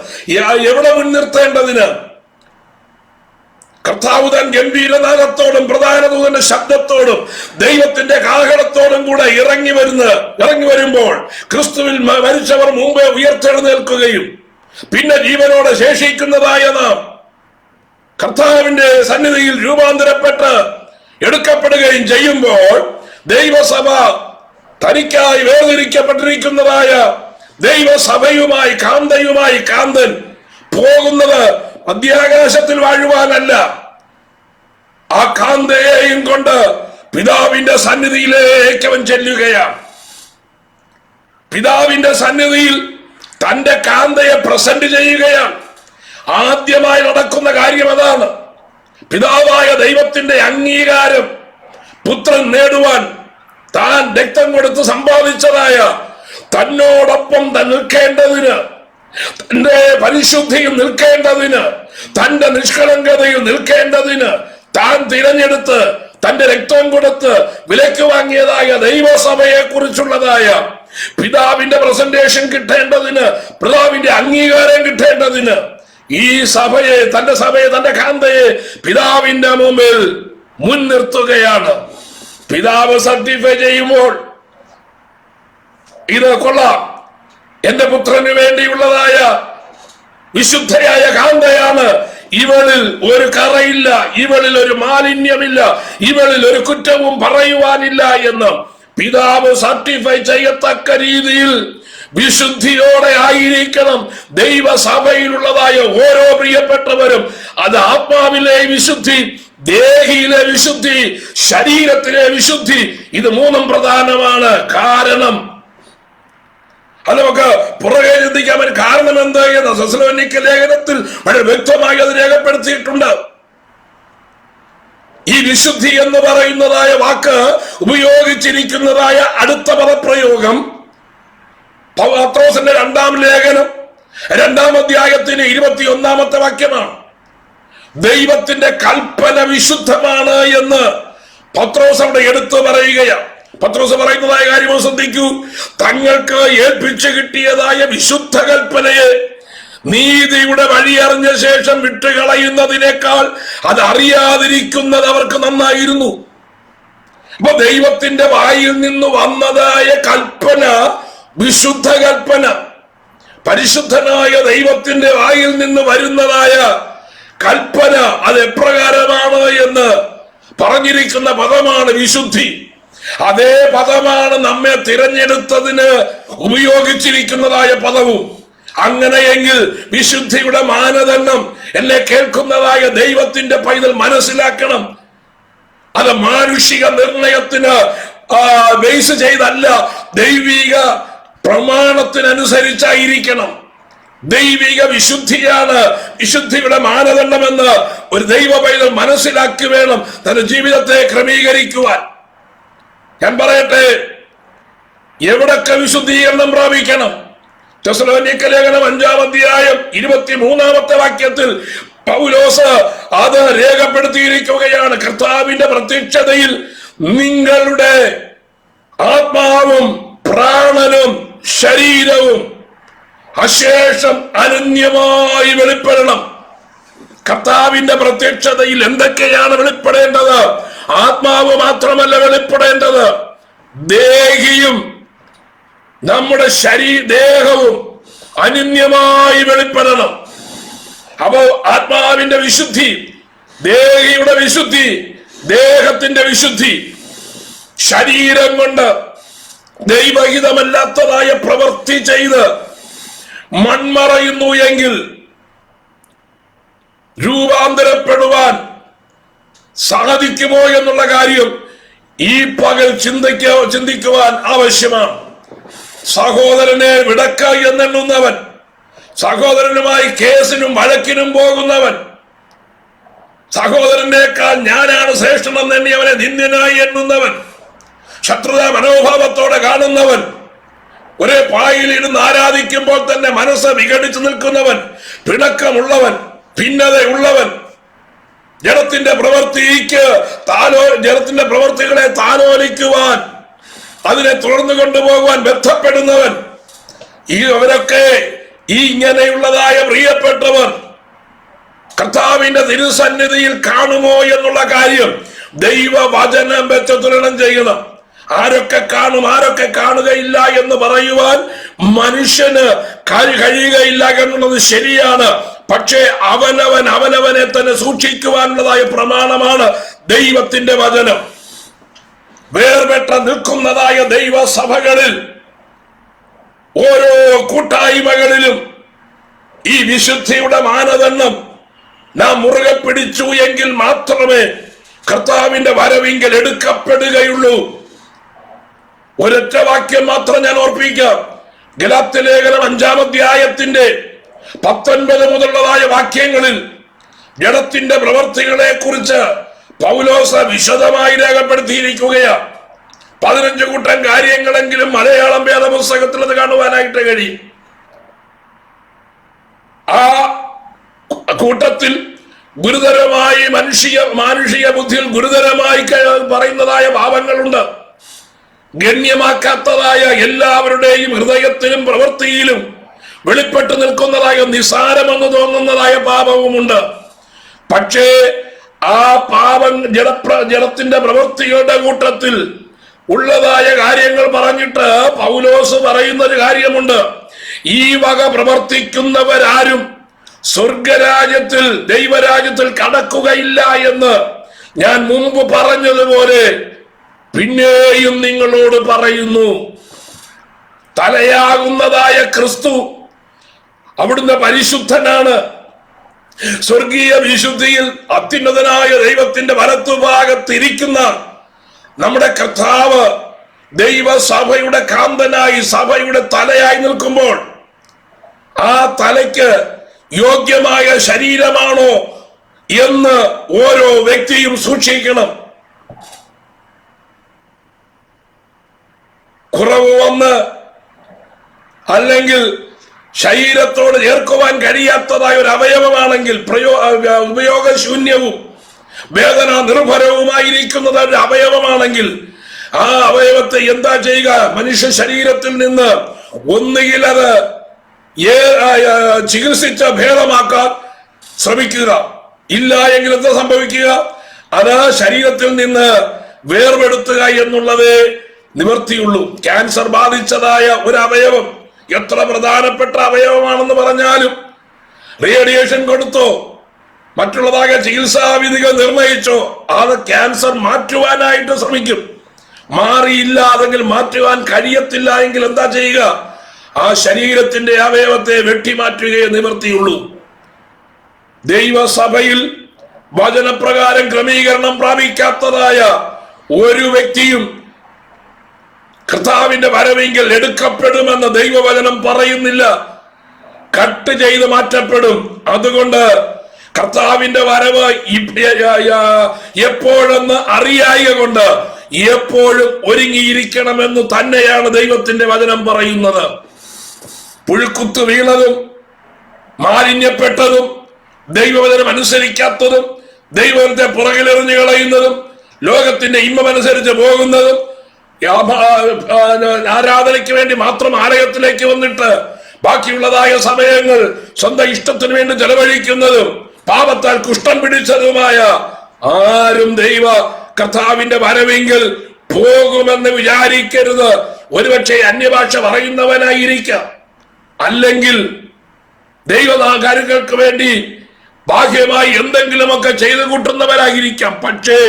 എവിടെ മുൻനിർത്തേണ്ടതിന്? കർത്താവ് തൻ ഗംഭീരനാദത്തോടും പ്രധാന ദൂതന്റെ ശബ്ദത്തോടും ദൈവത്തിന്റെ കാഹളത്തോടും കൂടെ ഇറങ്ങി വരുമ്പോൾ ക്രിസ്തുവിൽ മരിച്ചവർ മുമ്പേ ഉയർത്തെഴുന്നേൽക്കുകയും പിന്നെ ജീവനോടെ ശേഷിക്കുന്നതായ നാം കർത്താവിന്റെ സന്നിധിയിൽ രൂപാന്തരപ്പെട്ട് എടുക്കപ്പെടുകയും ചെയ്യുമ്പോൾ ദൈവസഭ തനിക്കായി വേർതിരിക്കപ്പെട്ടിരിക്കുന്നതായ ദൈവസഭയുമായി കാന്തൻ പോകുന്നത് മധ്യാകാശത്തിൽ വാഴുവാനല്ല. ആ കാന്തയെയും കൊണ്ട് പിതാവിന്റെ സന്നിധിയിലേക്ക് അവൻ ചെല്ലുകയാണ്. പിതാവിന്റെ സന്നിധിയിൽ തന്റെ കാന്തയെ പ്രസന്റ് ചെയ്യുകയാണ്. ആദ്യമായി നടക്കുന്ന കാര്യം അതാണ്. പിതാവായ ദൈവത്തിന്റെ അംഗീകാരം പുത്രൻ നേടുവാൻ താൻ രക്തം കൊടുത്ത് സമ്പാദിച്ചതായ തന്നോടൊപ്പം നിൽക്കേണ്ടതിന്, തന്റെ പരിശുദ്ധിയിൽ നിൽക്കേണ്ടതിന്, തന്റെ നിഷ്കളങ്കതയിൽ നിൽക്കേണ്ടതിന് താൻ തിരഞ്ഞെടുത്ത് തന്റെ രക്തം കൊടുത്ത് വിലക്ക് വാങ്ങിയതായ ദൈവസഭയെ കുറിച്ചുള്ളതായ പിതാവിന്റെ പ്രസന്റേഷൻ കിട്ടേണ്ടതിന്, പിതാവിന്റെ അംഗീകാരം കിട്ടേണ്ടതിന് ഈ സഭയെ, തന്റെ കാന്തയെ പിതാവിന്റെ മുമ്പിൽ മുൻനിർത്തുകയാണ്. പിതാവ് സർട്ടിഫൈ ചെയ്യുമ്പോൾ ഇത് കൊള്ളാം, എന്റെ പുത്രന് വേണ്ടിയുള്ളതായ വിശുദ്ധയായ കാന്തയാണ്, ഇവളിൽ ഒരു കറയില്ല, ഇവളിൽ ഒരു മാലിന്യമില്ല, ഇവളിൽ ഒരു കുറ്റവും പറയുവാനില്ല എന്ന് പിതാവ് സർട്ടിഫൈ ചെയ്യത്തക്ക രീതിയിൽ വിശുദ്ധിയോടെ ആയിരിക്കണം ദൈവസഭയിലുള്ളതായ ഓരോ പ്രിയപ്പെട്ടവരും. അത് ആത്മാവിലെ വിശുദ്ധി, ദേഹിയിലെ വിശുദ്ധി, ശരീരത്തിലെ വിശുദ്ധി, ഇത് മൂന്നും പ്രധാനമാണ്. കാരണം അത് നമുക്ക് പുറകെ ചിന്തിക്കാൻ കാരണം എന്ത് എന്ന് തെസ്സലോനിക്ക ലേഖനത്തിൽ വളരെ വ്യക്തമായി അത് രേഖപ്പെടുത്തിയിട്ടുണ്ട്. ഈ വിശുദ്ധി എന്ന് പറയുന്നതായ വാക്ക് ഉപയോഗിച്ചിരിക്കുന്നതായ അടുത്ത പദപ്രയോഗം പത്രോസിന്റെ 2-ാം ലേഖനം 2-ാം അധ്യായത്തിന് 21-ാമത്തെ വാക്യമാണ്. ദൈവത്തിന്റെ കൽപ്പന വിശുദ്ധമാണ് എന്ന് പത്രോസ് അവിടെ എടുത്തു പറയുകയാണ്. പത്രോസ് പറയുന്നതായ കാര്യം ശ്രദ്ധിക്കൂ. തങ്ങൾക്ക് ഏൽപ്പിച്ചു കിട്ടിയതായ വിശുദ്ധ കൽപ്പനയെ നീതിയുടെ വഴിയറിഞ്ഞ ശേഷം വിട്ടുകളയുന്നതിനേക്കാൾ അത് അറിയാതിരിക്കുന്നത് അവർക്ക് നന്നായിരുന്നു. അപ്പൊ ദൈവത്തിന്റെ വായിൽ നിന്ന് വന്നതായ കൽപ്പന വിശുദ്ധ കൽപ്പന, പരിശുദ്ധനായ ദൈവത്തിന്റെ വായിൽ നിന്ന് വരുന്നതായ കൽപ്പന അത് എപ്രകാരമാണ് എന്ന് പറഞ്ഞിരിക്കുന്ന പദമാണ് വിശുദ്ധി. അതേ പദമാണ് നമ്മെ തിരഞ്ഞെടുത്തതിന് ഉപയോഗിച്ചിരിക്കുന്നതായ പദവും. അങ്ങനെയെങ്കിൽ വിശുദ്ധിയുടെ മാനദണ്ഡം എന്നെ കേൾക്കുന്നതായ ദൈവത്തിന്റെ പൈതൽ മനസ്സിലാക്കണം. അത് മാനുഷിക നിർണയത്തിന് ബേസ് ചെയ്തല്ല, ദൈവിക പ്രമാണത്തിനനുസരിച്ചായിരിക്കണം. ദൈവിക വിശുദ്ധിയാണ് വിശുദ്ധിയുടെ മാനദണ്ഡമെന്ന് ഒരു ദൈവ പൈതൽ മനസ്സിലാക്കി വേണം തന്റെ ജീവിതത്തെ ക്രമീകരിക്കുവാൻ. ഞാൻ പറയട്ടെ, എവിടൊക്കെ വിശുദ്ധീകരണം പ്രാപിക്കണം? തെസ്സലോനിക്ക ലേഖനം 5-ാം അധ്യായം 23-ാമത്തെ വാക്യത്തിൽ പൗലോസ് അത് രേഖപ്പെടുത്തിയിരിക്കുകയാണ്. കർത്താവിന്റെ പ്രത്യക്ഷതയിൽ നിങ്ങളുടെ ആത്മാവും പ്രാണനും ശരീരവും അശേഷം അനന്യമായി വെളിപ്പെടണം. കർത്താവിന്റെ പ്രത്യക്ഷതയിൽ എന്തൊക്കെയാണ് വെളിപ്പെടേണ്ടത്? ആത്മാവ് മാത്രമല്ല വെളിപ്പെടേണ്ടത്, ദേഹിയും നമ്മുടെ ദേഹവും അനന്യമായി വെളിപ്പെടണം. അപ്പോ ആത്മാവിന്റെ വിശുദ്ധി, ദേഹിയുടെ വിശുദ്ധി, ദേഹത്തിന്റെ വിശുദ്ധി, ശരീരം കൊണ്ട് ദൈവഹിതമല്ലാത്തതായ പ്രവൃത്തി ചെയ്ത് മൺമറയുന്നു എങ്കിൽ രൂപാന്തരപ്പെടുവാൻ സാധിക്കുമോ എന്നുള്ള കാര്യം ഈ പകൽ ചിന്തിക്കുവാൻ ആവശ്യമാണ്. സഹോദരനെ വിടക്ക എന്നെണ്ണുന്നവൻ, സഹോദരനുമായി കേസിനും വഴക്കിനും പോകുന്നവൻ, സഹോദരനേക്കാൾ ഞാനാണ് ശ്രേഷ്ഠനെന്ന് എണ്ണി അവനെ നിന്ദ്യനായി എണ്ണുന്നവൻ, ശത്രുതാ മനോഭാവത്തോടെ കാണുന്നവൻ, ഒരേ പായിൽ ഇരുന്ന് ആരാധിക്കുമ്പോൾ തന്നെ മനസ്സ് വിഘടിച്ചു നിൽക്കുന്നവൻ, പിണക്കമുള്ളവൻ, ഭിന്നതയുള്ളവൻ, ജഡത്തിന്റെ പ്രവൃത്തികളെ താലോലിക്കുവാൻ, അതിനെ തുടർന്നു കൊണ്ടുപോകുവാൻ ബന്ധപ്പെടുന്നവൻ, അവരൊക്കെ ഇങ്ങനെയുള്ളതായ പ്രിയപ്പെട്ടവർ കർത്താവിന്റെ തിരുസന്നിധിയിൽ കാണുമോ എന്നുള്ള കാര്യം ദൈവവചനം വെച്ച് തുലനം ചെയ്യണം. ആരൊക്കെ കാണും, ആരൊക്കെ കാണുകയില്ല എന്ന് പറയുവാൻ മനുഷ്യന് കഴിയുകയില്ല എന്നുള്ളത് ശരിയാണ്. പക്ഷേ അവനവനെ തന്നെ സൂക്ഷിക്കുവാനുള്ളതായ പ്രമാണമാണ് ദൈവത്തിന്റെ വചനം. വേർപെട്ട നിൽക്കുന്നതായ ദൈവസഭകളിൽ, ഓരോ കൂട്ടായ്മകളിലും ഈ വിശുദ്ധിയുടെ മാനദണ്ഡം നാം മുറുകെ പിടിച്ചു എങ്കിൽ മാത്രമേ കർത്താവിന്റെ വരവിങ്കൽ എടുക്കപ്പെടുകയുള്ളൂ. ഒരൊറ്റ വാക്യം മാത്രം ഞാൻ ഓർപ്പിക്കാം. ഗലാത്യ ലേഖനം 5-ാം അധ്യായത്തിന്റെ 19 മുതലുള്ളതായ വാക്യങ്ങളിൽ ജഡത്തിന്റെ പ്രവർത്തികളെ കുറിച്ച് പൗലോസ് വിശദമായി രേഖപ്പെടുത്തിയിരിക്കുകയാണ്. 15 കൂട്ടം കാര്യങ്ങളെങ്കിലും മലയാളം വേദപുസ്തകത്തിൽ അത് കാണുവാനായിട്ട് കഴിയും. ആ കൂട്ടത്തിൽ ഗുരുതരമായി മാനുഷിക ബുദ്ധിയിൽ ഗുരുതരമായി പറയുന്നതായ പാപങ്ങളുണ്ട്. ഗണ്യമാക്കാത്തതായ എല്ലാവരുടെയും ഹൃദയത്തിലും പ്രവൃത്തിയിലും വെളിപ്പെട്ടു നിൽക്കുന്നതായ നിസാരമെന്ന് തോന്നുന്നതായ പാപവുമുണ്ട്. പക്ഷേ ആ പാപം ജഡത്തിന്റെ പ്രവൃത്തികളുടെ കൂട്ടത്തിൽ ഉള്ളതായ കാര്യങ്ങൾ പറഞ്ഞിട്ട് പൗലോസ് പറയുന്നൊരു കാര്യമുണ്ട്. ഈ വക പ്രവർത്തിക്കുന്നവരാരും സ്വർഗരാജ്യത്തിൽ ദൈവരാജ്യത്തിൽ കടക്കുകയില്ല എന്ന് ഞാൻ മുമ്പ് പറഞ്ഞതുപോലെ പിന്നെയും നിങ്ങളോട് പറയുന്നു. തലയാകുന്നതായ ക്രിസ്തു അവിടുന്ന് പരിശുദ്ധനാണ്. സ്വർഗീയ വിശുദ്ധിയിൽ അത്യുന്നതനായ ദൈവത്തിന്റെ വലത്തുഭാഗത്തിരിക്കുന്ന നമ്മുടെ കർത്താവ് ദൈവസഭയുടെ കാന്തനായി സഭയുടെ തലയായി നിൽക്കുമ്പോൾ ആ തലയ്ക്ക് യോഗ്യമായ ശരീരമാണോ എന്ന് ഓരോ വ്യക്തിയും സൂക്ഷിക്കണം. കുറവ് വന്ന് അല്ലെങ്കിൽ ശരീരത്തോട് ചേർക്കുവാൻ കഴിയാത്തതായ ഒരു അവയവമാണെങ്കിൽ ഉപയോഗശൂന്യവും വേദന നിർഭരവുമായിരിക്കുന്നത് ഒരു അവയവമാണെങ്കിൽ ആ അവയവത്തെ എന്താ ചെയ്യുക? മനുഷ്യ ശരീരത്തിൽ നിന്ന് ഒന്നുകിൽ അത് ചികിത്സിച്ച ഭേദമാക്കാൻ ശ്രമിക്കുക, ഇല്ല എങ്കിൽ എന്താ സംഭവിക്കുക? അത് ശരീരത്തിൽ നിന്ന് വേർപെടുത്തുക എന്നുള്ളതേ നിവൃത്തിയുള്ളൂ. ക്യാൻസർ ബാധിച്ചതായ ഒരു അവയവം എത്ര പ്രധാനപ്പെട്ട അവയവമാണെന്ന് പറഞ്ഞാലും റേഡിയേഷൻ കൊടുത്തോ മറ്റുള്ളതായ ചികിത്സാവിധികൾ നിർണയിച്ചോ അത് ക്യാൻസർ മാറ്റുവാനായിട്ട് ശ്രമിക്കും. മാറിയില്ല അതെങ്കിൽ മാറ്റുവാൻ കഴിയത്തില്ല എങ്കിൽ എന്താ ചെയ്യുക? ആ ശരീരത്തിന്റെ അവയവത്തെ വെട്ടിമാറ്റുകയെ നിവൃത്തിയുള്ളൂ. ദൈവസഭയിൽ വചനപ്രകാരം ക്രമീകരണം പ്രാപിക്കാത്തതായ ഒരു വ്യക്തിയും കർത്താവിന്റെ വരവെങ്കിൽ എടുക്കപ്പെടുമെന്ന് ദൈവവചനം പറയുന്നില്ല. കട്ട് ചെയ്ത് മാറ്റപ്പെടും. അതുകൊണ്ട് കർത്താവിന്റെ വരവ് എപ്പോഴെന്ന് അറിയായ കൊണ്ട് എപ്പോഴും ഒരുങ്ങിയിരിക്കണമെന്ന് തന്നെയാണ് ദൈവത്തിന്റെ വചനം പറയുന്നത്. പുഴുക്കുത്ത് വീണതും മാലിന്യപ്പെട്ടതും ദൈവവചനം അനുസരിക്കാത്തതും ദൈവത്തെ പുറകിലെറിഞ്ഞു കളയുന്നതും ലോകത്തിന്റെ ഇമ്പമനുസരിച്ച് പോകുന്നതും ആരാധനയ്ക്ക് വേണ്ടി മാത്രം ആലയത്തിലേക്ക് വന്നിട്ട് ബാക്കിയുള്ളതായ സമയങ്ങൾ സ്വന്തം ഇഷ്ടത്തിന് വേണ്ടി ചെലവഴിക്കുന്നതും പാപത്താൽ കുഷ്ഠം പിടിച്ചതുമായ ആരും ദൈവ കർത്താവിന്റെ വരവെങ്കിൽ പോകുമെന്ന് വിചാരിക്കരുത്. ഒരുപക്ഷെ അന്യഭാഷ പറയുന്നവനായിരിക്കാം, അല്ലെങ്കിൽ ദൈവകാര്യങ്ങൾക്ക് വേണ്ടി ബാഹ്യമായി എന്തെങ്കിലുമൊക്കെ ചെയ്തു കൂട്ടുന്നവരായിരിക്കാം. പക്ഷേ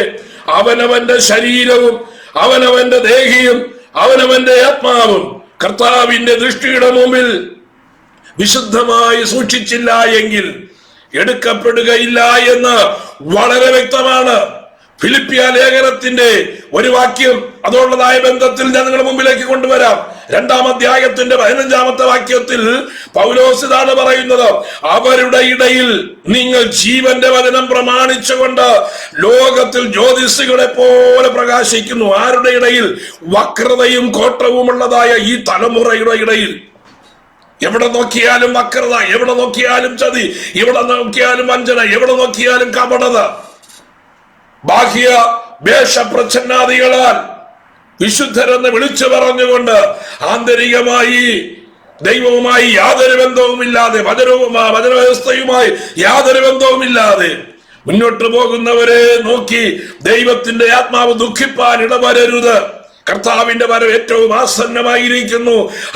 അവനവന്റെ ശരീരവും അവനവന്റെ ദേഹിയും അവനവന്റെ ആത്മാവും കർത്താവിന്റെ ദൃഷ്ടിയുടെ മുമ്പിൽ വിശുദ്ധമായി സൂക്ഷിച്ചില്ല എങ്കിൽ എടുക്കപ്പെടുകയില്ല എന്ന് വളരെ വ്യക്തമാണ്. ഫിലിപ്പിയ ലേഖനത്തിന്റെ ഒരു വാക്യം അതോടൊതായ ബന്ധത്തിൽ ഞാൻ നിങ്ങളുടെ മുമ്പിലേക്ക് കൊണ്ടുവരാം. 2-ാം അധ്യായത്തിന്റെ 15-ാമത്തെ വാക്യത്തിൽ പൗലോസ് ഇതാണ് പറയുന്നത്: അവരുടെ ഇടയിൽ നിങ്ങൾ ജീവന്റെ വചനം പ്രമാണിച്ചുകൊണ്ട് ലോകത്തിൽ ജ്യോതിഷികളെ പോലെ പ്രകാശിക്കുന്നു. ആരുടെ ഇടയിൽ? വക്രതയും കോട്ടവുമുള്ളതായ ഈ തലമുറയുടെ ഇടയിൽ. എവിടെ നോക്കിയാലും വക്രത, എവിടെ നോക്കിയാലും ചതി, എവിടെ നോക്കിയാലും വഞ്ചന, എവിടെ നോക്കിയാലും കപടത. ബാഹ്യ വേഷപ്രച്ഛന്നാദികളാൽ വിശുദ്ധരെന്ന് വിളിച്ചു പറഞ്ഞുകൊണ്ട് ആന്തരികമായി ദൈവവുമായി യാതൊരു ബന്ധവുമില്ലാതെ വചനവ്യവസ്ഥയുമായി യാതൊരു ബന്ധവുമില്ലാതെ മുന്നോട്ട് പോകുന്നവരെ നോക്കി ദൈവത്തിന്റെ ആത്മാവ് ദുഃഖിപ്പാൻ ഇടവരരുത്. കർത്താവിന്റെ വരവ് ഏറ്റവും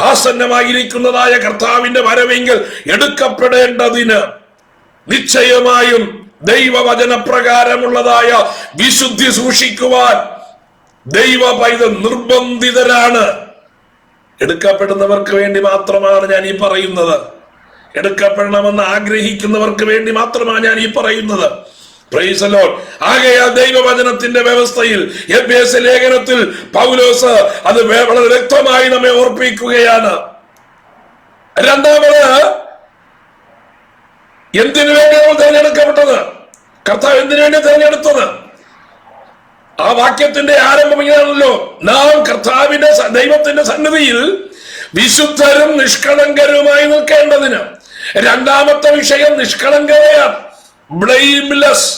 ആസന്നമായിരിക്കുന്നതായ കർത്താവിന്റെ വരവെങ്കിൽ എടുക്കപ്പെടേണ്ടതിന് നിശ്ചയമായും ദൈവവചനപ്രകാരമുള്ളതായ വിശുദ്ധി സൂക്ഷിക്കുവാൻ ദൈവ പൈതൽ നിർബന്ധിതരാണ്. എടുക്കപ്പെടുന്നവർക്ക് വേണ്ടി മാത്രമാണ് ഞാൻ ഈ പറയുന്നത്. എടുക്കപ്പെടണമെന്ന് ആഗ്രഹിക്കുന്നവർക്ക് വേണ്ടി മാത്രമാണ് ഞാൻ ഈ പറയുന്നത്. Praise the Lord. ആകയാൽ ദൈവവചനത്തിന്റെ വ്യവസ്ഥയിൽ എഫേസ്യ ലേഖനത്തിൽ പൗലോസ് അത് വളരെ വ്യക്തമായി നമ്മെ ഓർപ്പിക്കുകയാണ്. രണ്ടാമത്, എന്തിനു വേണ്ടിയാണ് തിരഞ്ഞെടുക്കപ്പെട്ടത്? കർത്താവ് എന്തിനു വേണ്ടി തിരഞ്ഞെടുത്തത്? ആ വാക്യത്തിന്റെ ആരംഭം ഇങ്ങനെയാണല്ലോ, നാം കർത്താവിന്റെ ദൈവത്തിന്റെ സന്നിധിയിൽ വിശുദ്ധരും നിഷ്കളങ്കരുമായി നിൽക്കേണ്ടതിന്. രണ്ടാമത്തെ വിഷയം നിഷ്കളങ്കതയാണ്. ബ്ലെയിംലെസ്,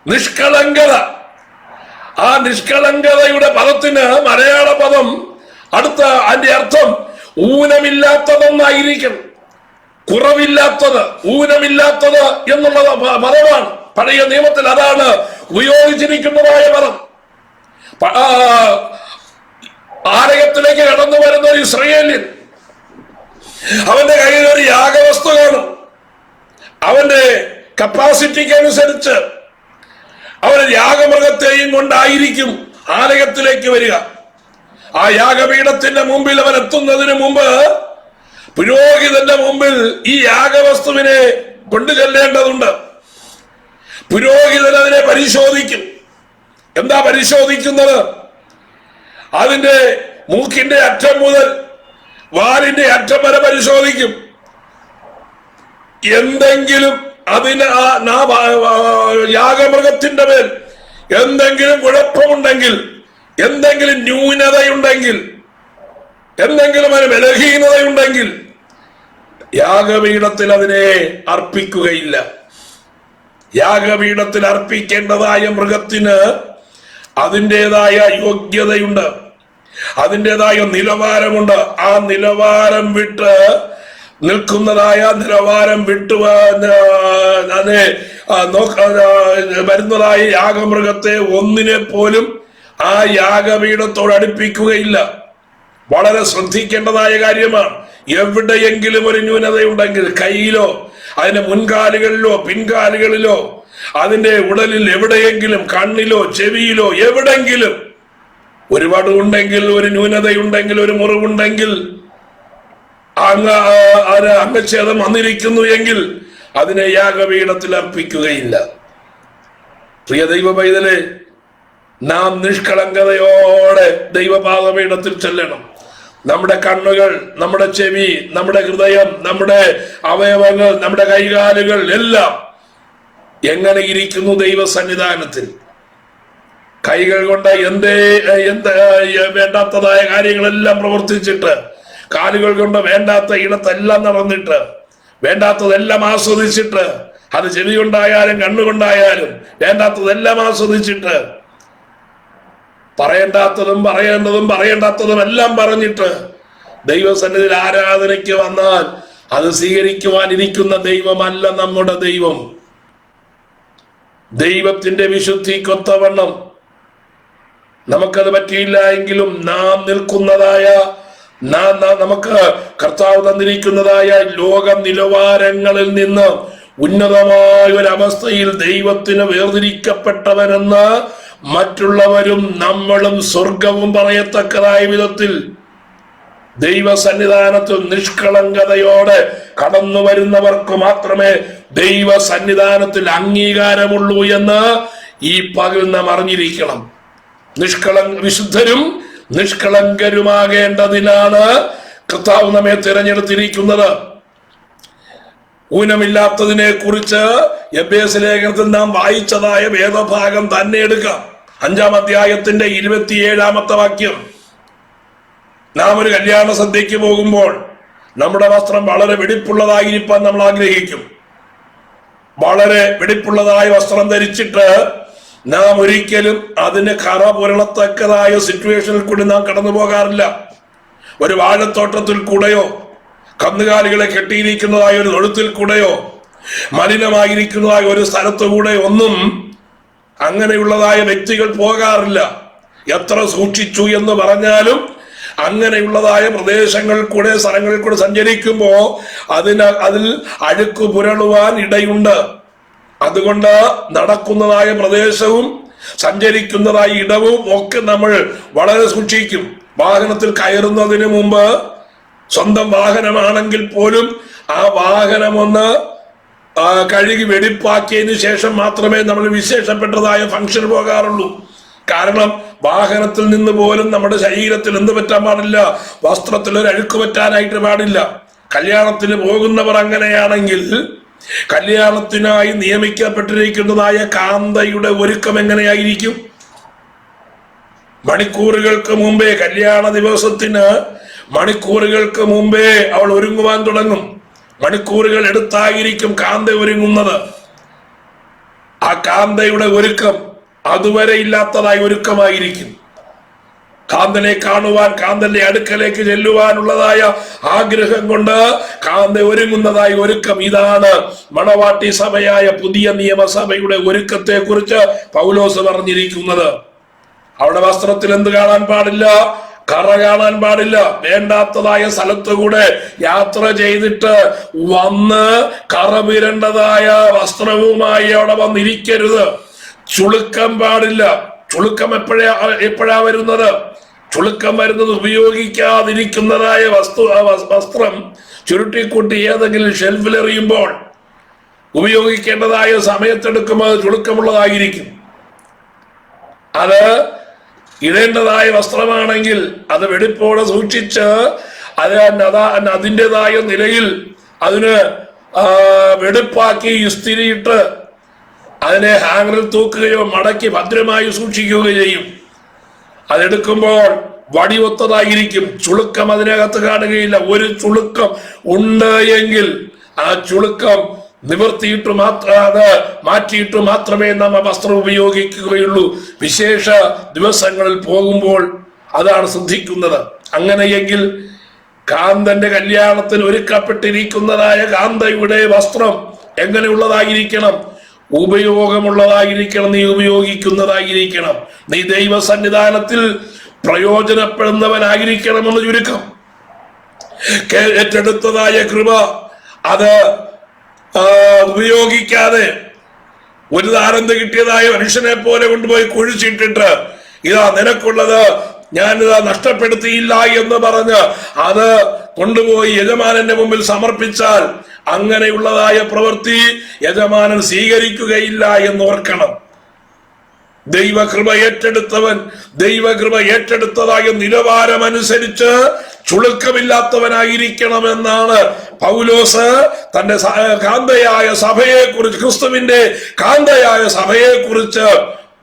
നിഷ്കളങ്കത. ആ നിഷ്കളങ്കതയുടെ പദത്തിന് മലയാള പദം അടുത്ത അതിന്റെ അർത്ഥം ഊനമില്ലാത്തതെന്നായിരിക്കും. കുറവില്ലാത്തത്, ഊനമില്ലാത്തത് എന്നുള്ള പദമാണ്. പഴയ നിയമത്തിൽ അതാണ് ഉപയോഗിച്ചിരിക്കുന്നതായ പദം. ആലയത്തിലേക്ക് കടന്നു വരുന്ന ഒരു ഇസ്രായേല്യൻ, അവന്റെ കയ്യിൽ ഒരു യാഗവസ്തു കാണും. അവന്റെ കപ്പാസിറ്റിക്ക് അനുസരിച്ച് അവൻ യാഗമൃഗത്തെയും കൊണ്ടായിരിക്കും ആലയത്തിലേക്ക് വരിക. ആ യാഗപീഠത്തിന്റെ മുമ്പിൽ അവൻ എത്തുന്നതിന് മുമ്പ് പുരോഹിതന്റെ മുമ്പിൽ ഈ യാഗവസ്തുവിനെ കൊണ്ടു ചെല്ലേണ്ടതുണ്ട്. പുരോഹിതൻ അതിനെ പരിശോധിക്കും. എന്താ പരിശോധിക്കുന്നത്? അതിന്റെ മൂക്കിന്റെ അറ്റം മുതൽ വാലിന്റെ അറ്റം വരെ പരിശോധിക്കും. എന്തെങ്കിലും അതിന് യാഗമൃഗത്തിന്റെ മേൽ എന്തെങ്കിലും കുഴപ്പമുണ്ടെങ്കിൽ, എന്തെങ്കിലും ന്യൂനതയുണ്ടെങ്കിൽ, എന്തെങ്കിലും അതിന് ബലഹീനതയുണ്ടെങ്കിൽ യാഗപീഠത്തിൽ അതിനെ അർപ്പിക്കുകയില്ല. യാഗപീഠത്തിൽ അർപ്പിക്കേണ്ടതായ മൃഗത്തിന് അതിൻ്റെതായ യോഗ്യതയുണ്ട്, അതിൻ്റെതായ നിലവാരമുണ്ട്. ആ നിലവാരം വിട്ട് നിൽക്കുന്നതായ നിലവാരം വിട്ടു വരുന്നതായ യാഗമൃഗത്തെ ഒന്നിനെ പോലും ആ യാഗപീഠത്തോട് അടുപ്പിക്കുകയില്ല. വളരെ ശ്രദ്ധിക്കേണ്ടതായ കാര്യമാണ്. എവിടെയെങ്കിലും ഒരു ന്യൂനതയുണ്ടെങ്കിൽ, കയ്യിലോ അതിന്റെ മുൻകാലുകളിലോ പിൻകാലുകളിലോ അതിന്റെ ഉടലിൽ എവിടെയെങ്കിലും, കണ്ണിലോ ചെവിയിലോ എവിടെങ്കിലും ഒരു വടുണ്ടെങ്കിൽ, ഒരു ന്യൂനതയുണ്ടെങ്കിൽ, ഒരു മുറിവുണ്ടെങ്കിൽ, അംഗച്ഛേദം വന്നിരിക്കുന്നു എങ്കിൽ അതിനെ യാഗപീഠത്തിൽ അർപ്പിക്കുകയില്ല. പ്രിയ ദൈവ പൈതലേ, നാം നിഷ്കളങ്കതയോടെ ദൈവപാദപീഠത്തിൽ ചെല്ലണം. നമ്മുടെ കണ്ണുകൾ, നമ്മുടെ ചെവി, നമ്മുടെ ഹൃദയം, നമ്മുടെ അവയവങ്ങൾ, നമ്മുടെ കൈകാലുകൾ എല്ലാം എങ്ങനെ ഇരിക്കുന്നു ദൈവ സന്നിധാനത്തിൽ? കൈകൾ കൊണ്ട് വേണ്ടാത്തതായ കാര്യങ്ങളെല്ലാം പ്രവർത്തിച്ചിട്ട്, കാലുകൾ കൊണ്ട് വേണ്ടാത്ത ഇടത്തെല്ലാം നടന്നിട്ട്, വേണ്ടാത്തതെല്ലാം ആസ്വദിച്ചിട്ട്, അത് ചെവി കൊണ്ടായാലും കണ്ണുകൊണ്ടായാലും വേണ്ടാത്തതെല്ലാം ആസ്വദിച്ചിട്ട്, പറയേണ്ടാത്തതും പറയേണ്ടാത്തതും എല്ലാം പറഞ്ഞിട്ട് ദൈവസന്നിധിയിൽ ആരാധനയ്ക്ക് വന്നാൽ അത് സ്വീകരിക്കുവാനിരിക്കുന്ന ദൈവമല്ല നമ്മുടെ ദൈവം. ദൈവത്തിന്റെ വിശുദ്ധിക്കൊത്തവണ്ണം നമുക്കത് പറ്റിയില്ല എങ്കിലും നാം നിൽക്കുന്നതായ, നമുക്ക് കർത്താവ് തന്നിരിക്കുന്നതായ ലോക നിലവാരങ്ങളിൽ നിന്ന് ഉന്നതമായ ഒരവസ്ഥയിൽ ദൈവത്തിന് വേർതിരിക്കപ്പെട്ടവനെന്ന് മറ്റുള്ളവരും നമ്മളും സ്വർഗവും പറയത്തക്കതായ വിധത്തിൽ ദൈവസന്നിധാനത്തിൽ നിഷ്കളങ്കതയോടെ കടന്നു വരുന്നവർക്ക് മാത്രമേ ദൈവ സന്നിധാനത്തിൽ അംഗീകാരമുള്ളൂ എന്ന് ഈ പകൽ നാം അറിഞ്ഞിരിക്കണം. വിശുദ്ധരും നിഷ്കളങ്കരുമാകേണ്ടതിനാണ് കർത്താവ് നമ്മെ തിരഞ്ഞെടുത്തിരിക്കുന്നത്. ഊനമില്ലാത്തതിനെ കുറിച്ച് എഫേസ്യ ലേഖനത്തിൽ നാം വായിച്ചതായ വേദഭാഗം തന്നെ എടുക്കാം. 5-ാം അധ്യായത്തിന്റെ 27-ാമത്തെ വാക്യം. നാം ഒരു കല്യാണ സദ്യക്ക് പോകുമ്പോൾ നമ്മുടെ വസ്ത്രം വളരെ വെടിപ്പുള്ളതായിരിക്കാൻ നമ്മൾ ആഗ്രഹിക്കും. വളരെ വെടിപ്പുള്ളതായ വസ്ത്രം ധരിച്ചിട്ട് നാം ഒരിക്കലും അതിന് കറ പുരളത്തക്കതായ സിറ്റുവേഷനിൽ കൂടി നാം കടന്നു പോകാറില്ല. ഒരു വാഴത്തോട്ടത്തിൽ കൂടെയോ, കന്നുകാലികളെ കെട്ടിയിരിക്കുന്നതായ ഒരു തൊഴുത്തിൽ കൂടെയോ, മലിനമായിരിക്കുന്നതായ ഒരു സ്ഥലത്തു കൂടെ ഒന്നും അങ്ങനെയുള്ളതായ വ്യക്തികൾ പോകാറില്ല. എത്ര സൂക്ഷിച്ചു എന്ന് പറഞ്ഞാലും അങ്ങനെയുള്ളതായ പ്രദേശങ്ങളിൽ കൂടെ, സ്ഥലങ്ങളിൽ കൂടെ സഞ്ചരിക്കുമ്പോ അതിൽ അഴുക്ക് പുരളുവാൻ ഇടയുണ്ട്. അതുകൊണ്ട് നടക്കുന്നതായ പ്രദേശവും സഞ്ചരിക്കുന്നതായ ഇടവും ഒക്കെ നമ്മൾ വളരെ സൂക്ഷിക്കും. വാഹനത്തിൽ കയറുന്നതിന് മുമ്പ്, സ്വന്തം വാഹനമാണെങ്കിൽ പോലും ആ വാഹനമൊന്ന് കഴുകി വെടിപ്പാക്കിയതിനു ശേഷം മാത്രമേ നമ്മൾ വിശേഷപ്പെട്ടതായ ഫംഗ്ഷൻ പോകാറുള്ളൂ. കാരണം വാഹനത്തിൽ നിന്ന് പോലും നമ്മുടെ ശരീരത്തിൽ എന്ത് പറ്റാൻ പാടില്ല? വസ്ത്രത്തിൽ ഒരു അഴുക്ക് പറ്റാനായിട്ട് പാടില്ല. കല്യാണത്തിന് പോകുന്നവർ അങ്ങനെയാണെങ്കിൽ കല്യാണത്തിനായി നിയമിക്കപ്പെട്ടിരിക്കുന്നതായ കാന്തയുടെ ഒരുക്കം എങ്ങനെയായിരിക്കും? മണിക്കൂറുകൾക്ക് മുമ്പേ, കല്യാണ ദിവസത്തിന് മണിക്കൂറുകൾക്ക് മുമ്പേ അവൾ ഒരുങ്ങുവാൻ തുടങ്ങും. മണിക്കൂറുകൾ എടുത്തായിരിക്കും കാന്ത ഒരുങ്ങുന്നത്. ആ കാന്തയുടെ ഒരുക്കം അതുവരെ ഇല്ലാത്തതായ ഒരുക്കമായിരിക്കും. കാന്തനെ കാണുവാൻ, കാന്തന്റെ അടുക്കലേക്ക് ചെല്ലുവാനുള്ളതായ ആഗ്രഹം കൊണ്ട് കാന്ത ഒരുങ്ങുന്നതായ ഒരുക്കം. ഇതാണ് മണവാട്ടി സഭയായ പുതിയ നിയമസഭയുടെ ഒരുക്കത്തെ കുറിച്ച് പൗലോസ് പറഞ്ഞിരിക്കുന്നത്. അവിടെ വസ്ത്രത്തിൽ എന്ത് കാണാൻ പാടില്ല? കറ കാണാൻ പാടില്ല. വേണ്ടാത്തതായ സ്ഥലത്തുകൂടെ യാത്ര ചെയ്തിട്ട് വന്ന് കറ വീരേണ്ടതായ വസ്ത്രവുമായി അവിടെ വന്നിരിക്കരുത്. ചുളുക്കം പാടില്ല. ചുളുക്കം എപ്പോഴാ വരുന്നത്? ചുളുക്കം വരുന്നത് ഉപയോഗിക്കാതിരിക്കുന്നതായ വസ്ത്രം ചുരുട്ടിക്കൂട്ടി ഏതെങ്കിലും ഷെൽഫിലെറിയുമ്പോൾ ഉപയോഗിക്കേണ്ടതായ സമയത്തെടുക്കുമ്പോൾ അത് ചുളുക്കമുള്ളതായിരിക്കും. അത് ഇടേണ്ടതായ വസ്ത്രമാണെങ്കിൽ അത് വെടിപ്പോടെ സൂക്ഷിച്ച് അതിൻ്റെതായ നിലയിൽ അതിന് വെടുപ്പാക്കി ഇസ്തിരിയിട്ട് അതിനെ ഹാങ്ങറിൽ തൂക്കുകയോ മടക്കി ഭദ്രമായി സൂക്ഷിക്കുകയോ ചെയ്യും. അതെടുക്കുമ്പോൾ വടിയൊത്തതായിരിക്കും. ചുളുക്കം അതിനകത്ത് കാണുകയില്ല. ഒരു ചുളുക്കം ഉണ്ട് എങ്കിൽ ആ ചുളുക്കം നിവർത്തിയിട്ട് അത് മാറ്റിയിട്ട് മാത്രമേ നാം വസ്ത്രം ഉപയോഗിക്കുകയുള്ളൂ. വിശേഷ ദിവസങ്ങളിൽ പോകുമ്പോൾ അതാണ് ശ്രദ്ധിക്കുന്നത്. അങ്ങനെയെങ്കിൽ കാന്തന്റെ കല്യാണത്തിന് ഒരുക്കപ്പെട്ടിരിക്കുന്നതായ കാന്തയുടെ വസ്ത്രം എങ്ങനെയുള്ളതായിരിക്കണം? ഉപയോഗമുള്ളതായിരിക്കണം. നീ ഉപയോഗിക്കുന്നതായിരിക്കണം. നീ ദൈവ സന്നിധാനത്തിൽ പ്രയോജനപ്പെടുന്നവനായിരിക്കണമെന്ന് ചുരുക്കം. ഏറ്റെടുത്തതായ കൃപ അത് ഉപയോഗിക്കാതെ ഒരു താരന്ത് കിട്ടിയതായ മനുഷ്യനെ പോലെ കൊണ്ടുപോയി കുഴിച്ചിട്ടിട്ട് ഇതാ നിനക്കുള്ളത് ഞാനിതാ നഷ്ടപ്പെടുത്തിയില്ല എന്ന് പറഞ്ഞ് അത് കൊണ്ടുപോയി യജമാനന്റെ മുമ്പിൽ സമർപ്പിച്ചാൽ അങ്ങനെയുള്ളതായ പ്രവൃത്തി യജമാനൻ സ്വീകരിക്കുകയില്ല എന്ന് ഓർക്കണം. ദൈവകൃപ ഏറ്റെടുത്തതായ നിലവാരമനുസരിച്ച് ചുളുക്കമില്ലാത്തവനായിരിക്കണമെന്നാണ് പൗലോസ് തന്റെ കാന്തയായ സഭയെക്കുറിച്ച്, ക്രിസ്തുവിന്റെ കാന്തയായ സഭയെക്കുറിച്ച്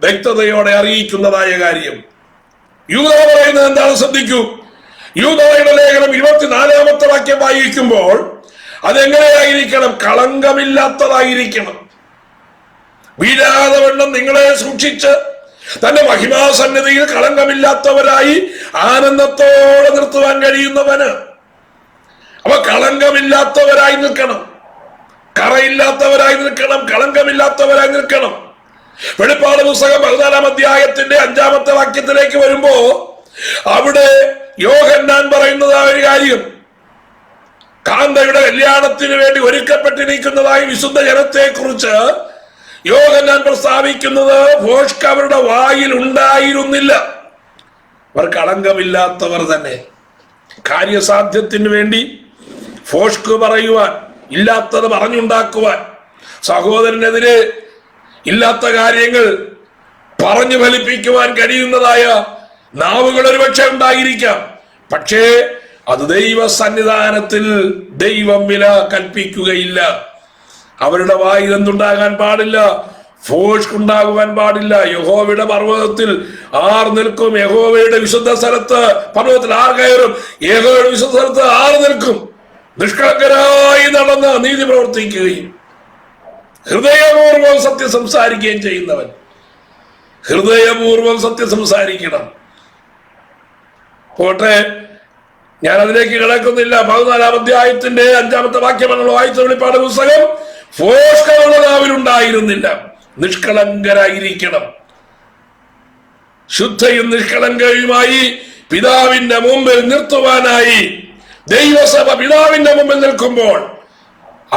വ്യക്തതയോടെ അറിയിക്കുന്നതായ കാര്യം. യൂദാ പറയുന്നത് എന്താണ്? ശ്രദ്ധിക്കൂ. യൂദായുടെ ലേഖനം 24-ാമത്തെ വാക്യം വായിക്കുമ്പോൾ അതെങ്ങനെയായിരിക്കണം? കളങ്കമില്ലാത്തതായിരിക്കണം. വീഴാതെ വണ്ണം നിങ്ങളെ സൂക്ഷിച്ച് തന്റെ മഹിമാസന്നിധിയിൽ കളങ്കമില്ലാത്തവരായി ആനന്ദത്തോടെ നിർത്തുവാൻ കഴിയുന്നവന്. അപ്പൊ കളങ്കമില്ലാത്തവരായി നിൽക്കണം, കറയില്ലാത്തവരായി നിൽക്കണം, കളങ്കമില്ലാത്തവരായി നിൽക്കണം. വെളിപ്പാട് പുസ്തകം 14-ാം അധ്യായത്തിന്റെ 5-ാമത്തെ വാക്യത്തിലേക്ക് വരുമ്പോ അവിടെ യോഹന്നാൻ പറയുന്നതായ ഒരു കാര്യം, കാന്തയുടെ കല്യാണത്തിന് വേണ്ടി ഒരുക്കപ്പെട്ടിരിക്കുന്നതായി വിശുദ്ധ ജനത്തെ കുറിച്ച് യോഹന്നാൻ പ്രസ്താവിക്കുന്നത് ഭോഷ്ക് അവരുടെ വായിൽ ഉണ്ടായിരുന്നില്ല. അവർ കളങ്കമില്ലാത്തവർ തന്നെ. കാര്യസാധ്യത്തിന് വേണ്ടി ഭോഷ്ക് പറയുവാൻ, ഇല്ലാത്തത് പറഞ്ഞുണ്ടാക്കുവാൻ, സഹോദരനെതിരെ ഇല്ലാത്ത കാര്യങ്ങൾ പറഞ്ഞു ഫലിപ്പിക്കുവാൻ കഴിയുന്നതായ നാവുകൾ ഒരുപക്ഷെ ഉണ്ടായിരിക്കാം. പക്ഷേ അത് ദൈവ സന്നിധാനത്തിൽ ദൈവം വില കൽപ്പിക്കുകയില്ല. അവരുടെ വായിൽ എന്തുണ്ടാകാൻ പാടില്ല? ഫോഷ്ക് ഉണ്ടാകുവാൻ പാടില്ല. യഹോവയുടെ പർവ്വതത്തിൽ ആർ നിൽക്കും? യഹോവയുടെ വിശുദ്ധ സ്ഥലത്ത് പർവ്വതത്തിൽ ആർ കയറും? യഹോവയുടെ വിശുദ്ധ സ്ഥലത്ത് ആർ നിൽക്കും? നിഷ്കളങ്കരായി നടന്ന് നീതി പ്രവർത്തിക്കുകയും ഹൃദയപൂർവ്വം സത്യം സംസാരിക്കുകയും ചെയ്യുന്നവൻ. ഹൃദയപൂർവ്വം സത്യം സംസാരിക്കണം. പോട്ടെ, ഞാൻ അതിലേക്ക് കിടക്കുന്നില്ല. 14-ാം അധ്യായത്തിന്റെ 5-ാമത്തെ വാക്യമാണല്ലോ വായിച്ച വെളിപ്പാട് പുസ്തകം. ഭോഷ്ക് അവരുടെ നാവിലുണ്ടായിരുന്നില്ല. നിഷ്കളങ്കരായിരിക്കണം. ശുദ്ധയും നിഷ്കളങ്കയുമായി പിതാവിന്റെ മുമ്പിൽ നിർത്തുവാനായി ദൈവസഭ പിതാവിന്റെ മുമ്പിൽ നിൽക്കുമ്പോൾ